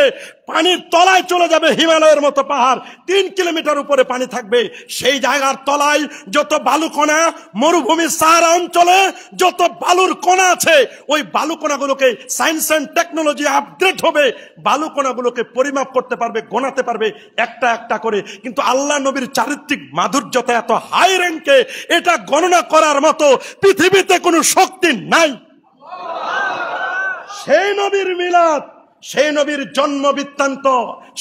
পানির তলায় চলে যাবে হিমালয়ের মতো পাহাড়, 3 কিলোমিটার উপরে পানি থাকবে। সেই জায়গার তলায় যত বালুকণা, মরুভূমি সাহারা অঞ্চলে যত বালুর কণা আছে, ওই বালুকণাগুলোকে সায়েন্স এন্ড টেকনোলজি আপগ্রেড হবে, বালুকণাগুলোকে পরিমাপ করতে পারবে, গোনাতে পারবে একটা একটা করে। কিন্তু আল্লাহ নবীর চারিত্রিক মাধুর্যতা এত হাই র্যাঙ্কে, এটা গণনা করার মতো পৃথিবীতে কোনো শক্তি নাই। সেই নবীর মিলাদ, সেই নবীর জন্ম বৃত্তান্ত,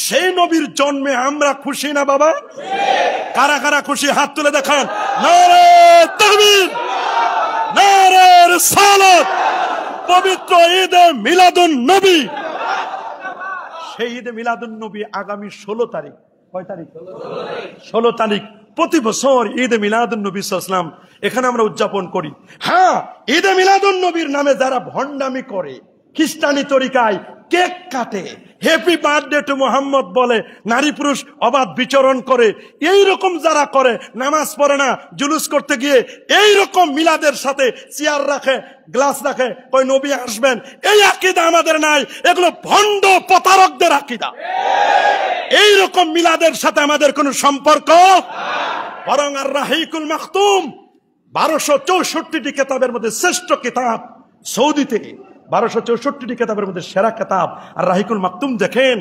সেই নবীর জন্মে আমরা খুশি না বাবা? কারা কারা খুশি হাত তুলে দেখান। নারে তাকবীর, নারে রিসালাত। পবিত্র ঈদে মিলাদুন নবী, সেই ঈদে মিলাদুন নবী আগামী 16 তারিখ। কয় তারিখ? 16 তারিখ। প্রতি বছর ঈদে মিলাদুন নবী সাল্লাল্লাহু আলাইহি ওয়াসাল্লাম এখানে আমরা উদযাপন করি। হ্যাঁ, ঈদে মিলাদুন নবীর নামে যারা ভণ্ডামি করে, খ্রিস্টানি তরিকায় কেক কাটে, হ্যাপি বার্থডে টু মোহাম্মদ বলে, নারী পুরুষ অবাধ বিচরণ করে, এই রকম যারা করে, নামাজ পড়ে না, জুলুস করতে গিয়ে এই রকম মিলাদের সাথে চেয়ার রাখে, গ্লাস রাখে, কই নবী আসবেন, এই আকীদা আমাদের নাই। এগুলো ভণ্ড প্রতারকদের আকীদা। এই রকম মিলাদের সাথে আমাদের কোনো সম্পর্ক। বরং আর রাহিকুল মাখতুম 1264টি কিতাবের মধ্যে শ্রেষ্ঠ কিতাব, সৌদিতে 1264টি কিতাবের মধ্যে সেরা কিতাব আর রাহিকুল মাকতুম। দেখেন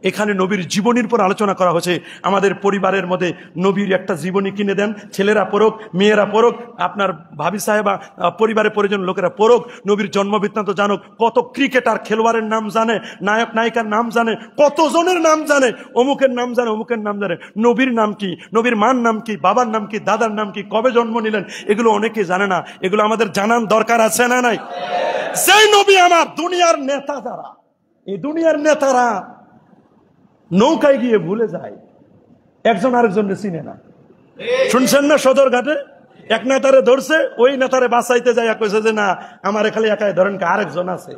এখানে নবীর জীবনীর পর আলোচনা করা হয়েছে। আমাদের পরিবারের মধ্যে নবীর একটা জীবনী কিনে দেন, ছেলেরা পড়ুক, মেয়েরা পড়ুক, আপনার ভাবি সাহেবা, পরিবারের পরিজন লোকেরা পড়ুক, নবীর জন্ম বৃত্তান্ত জানুক। কত ক্রিকেটার খেলোয়াড়ের নাম জানে, নায়ক নায়িকার নাম জানে, কতজনের নাম জানে, অমুকের নাম জানে, অমুকের নাম জানে। নবীর নাম কি, নবীর মার নাম কি, বাবার নাম কি, দাদার নাম কি, কবে জন্ম নিলেন, এগুলো অনেকে জানে না। এগুলো আমাদের জানার দরকার আছে না নাই? সেই নবী আমার দুনিয়ার নেতা যারা, এই দুনিয়ার নেতারা নৌকায় গিয়ে ভুলে যায়, একজন আরেকজনকে চিনে না। শুনছেন না সদরঘাটে এক নেতারে ধরছে, ওই নেতারে বাঁচাইতে যায়, কইছে যে না আমার খালি একাই ধরেন, আরেকজন আছে।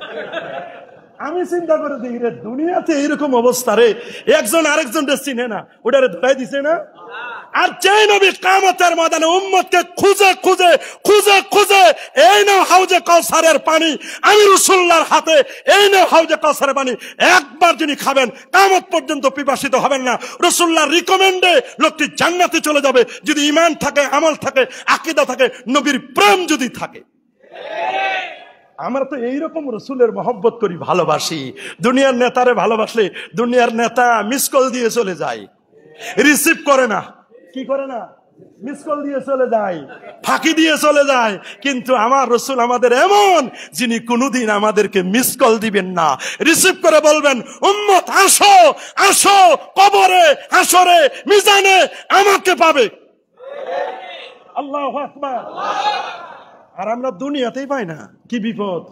আমি চিন্তা করে দেখি রে, দুনিয়াতে এইরকম অবস্থা রে, একজন আরেকজনকে চিনে না, ওটারে ধরাই দিছে না। আর যে নবী কিয়ামতের ময়দানে উম্মতকে খুঁজে খুঁজে খুঁজে খুঁজে, এই নাও হাউজে কাউসারের পানি, আমি রাসূলুল্লাহর হাতে, এই নাও হাউজে কাউসারের পানি, একবার যিনি খাবেন কিয়ামত পর্যন্ত পিপাসিত হবেন না। রাসূলুল্লাহর রিকমেন্ডে লোকটি জান্নাতে চলে যাবে, যদি ঈমান থাকে, আমল থাকে, আকীদা থাকে, নবীর প্রেম যদি থাকে। আমরা তো এইরকম রসুলের মহব্বত করি, ভালোবাসি। দুনিয়ার নেতারে ভালোবাসলে দুনিয়ার নেতা মিস কল দিয়ে চলে যায়, রিসিভ করে না। কি করে না? মিস কল দিয়ে চলে যায়, ফাঁকি দিয়ে চলে যায়। কিন্তু আমার রসুল আমাদের এমন, যিনি কোনোদিন আমাদেরকে মিস কল দিবেন না, রিসিভ করে বলবেন উম্মত আসো আসো, কবরে হাসরে মিজানে আমাকে পাবে। আল্লাহু আকবার। আর আমরা দুনিয়াতেই পাই না, কি বিপদ।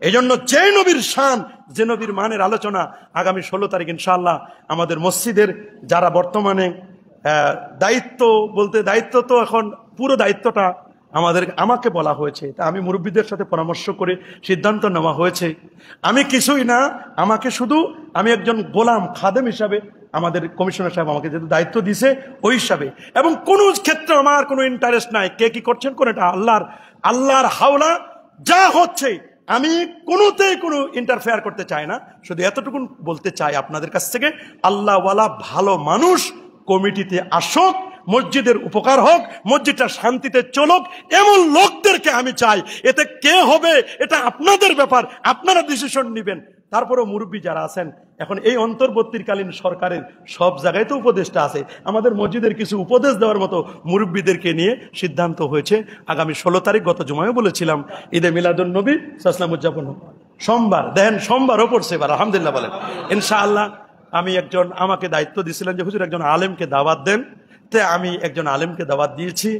এই জন্য যে নবীর শান, যে নবীর মানের আলোচনা আগামী 16 তারিখ ইনশাআল্লাহ আমাদের মসজিদের যারা বর্তমানে দায়িত্ব বলতে, দায়িত্ব তো এখন পুরো দায়িত্বটা আমাকে বলা হয়েছে, তা আমি মুরব্বীদের সাথে পরামর্শ করে সিদ্ধান্ত নেওয়া হয়েছে। আমি কিছুই না, আমাকে শুধু, আমি একজন গোলাম খাদেম হিসাবে, আমাদের কমিশনার সাহেব আমাকে যেহেতু দায়িত্ব দিয়েছে ওই হিসাবে, এবং কোন ক্ষেত্রে আমার কোনো ইন্টারেস্ট নাই। কে কি করছেন কোন, এটা আল্লাহর হাওলা, যা হচ্ছে আমি কোনোতেই কোনো ইন্টারফেয়ার করতে চাই না, শুধু এতটুকু বলতে চাই আপনাদের কাছ থেকে, আল্লাহওয়ালা ভালো মানুষ কমিটিতে আসুক, মসজিদের উপকার হোক, মসজিদটা শান্তিতে চলুক, এমন লোকদেরকে আমি চাই। এতে কে হবে এটা আপনাদের ব্যাপার, আপনারা ডিসিশন নেবেন। তারপরেও মুরব্বী যারা আছেন, এখন এই অন্তর্বর্তীকালীন সরকারের সব জায়গায় তো উপদেষ্টা আছে, আমাদের মসজিদের কিছু উপদেশ দেওয়ার মতো মুরব্বীদেরকে নিয়ে সিদ্ধান্ত হয়েছে আগামী 16 তারিখ, গত জুমায় বলেছিলাম, ঈদে মিলাদুন নবী সাল্লাল্লাহু আলাইহি উদযাপন সোমবার, দেখেন সোমবারও পড়ছে এবার, আলহামদুলিল্লাহ বলেন। ইনশাআল্লাহ আমি আমাকে দায়িত্ব দিয়েছিলেন যে হুজুর একজন আলেমকে দাওয়াত দেন, তাই আমি একজন আলেমকে দাওয়াত দিয়েছি,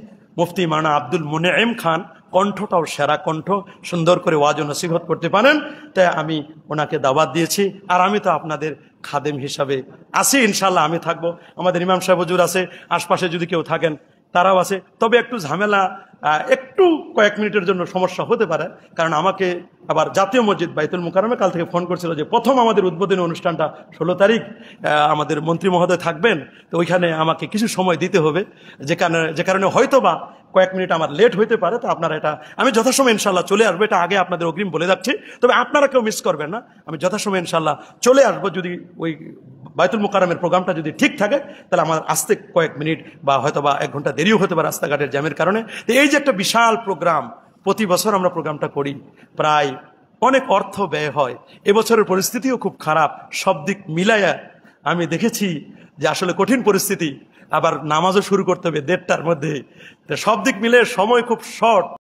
মুফতি মাওলানা আব্দুল মুনঈম খান। কণ্ঠটাও সেরা কণ্ঠ, সুন্দর করে ওয়াজ ও নসিহত করতে পারেন, তাই আমি ওনাকে দাওয়াত দিয়েছি। আর আমি তো আপনাদের খাদেম হিসাবে আছি, ইনশাল্লাহ আমি থাকবো। আমাদের ইমাম সাহেব হুজুর আছে, আশপাশে যদি কেউ থাকেন তারাও আছে। তবে একটু ঝামেলা, একটু কয়েক মিনিটের জন্য সমস্যা হতে পারে, কারণ আমাকে আবার জাতীয় মসজিদ বাইতুল মুকাররমে কাল থেকে ফোন করছিল যে প্রথম আমাদের উদ্বোধনী অনুষ্ঠানটা 16 তারিখ আমাদের মন্ত্রী মহোদয় থাকবেন, তো ওইখানে আমাকে কিছু সময় দিতে হবে, যে কারণে হয়তো বা কয়েক মিনিট আমার লেট হইতে পারে। তো আপনারা এটা, আমি যথাসময় ইনশাল্লাহ চলে আসবো, এটা আগে আপনাদের অগ্রিম বলে যাচ্ছি। তবে আপনারা কেউ মিস করবেন না, আমি যথাসময় ইনশাল্লাহ চলে আসবো। যদি ওই বাইতুল মুকাররমের প্রোগ্রামটা যদি ঠিক থাকে, তাহলে আমার আসতে কয়েক মিনিট বা হয়তো বা 1 ঘন্টা দেরিও হতে পারে রাস্তাঘাটের জ্যামের কারণে। তো এই যে একটা বিশাল প্রোগ্রাম, প্রতি বছর আমরা প্রোগ্রামটা করি, প্রায় অনেক অর্থ ব্যয় হয়। এবছরের পরিস্থিতিও খুব খারাপ, সব দিক মিলাইয়া আমি দেখেছি যে আসলে কঠিন পরিস্থিতি, আবার নামাজও শুরু করতে হবে 1:30টার মধ্যে, তো সব দিক মিলে সময় খুব শর্ট।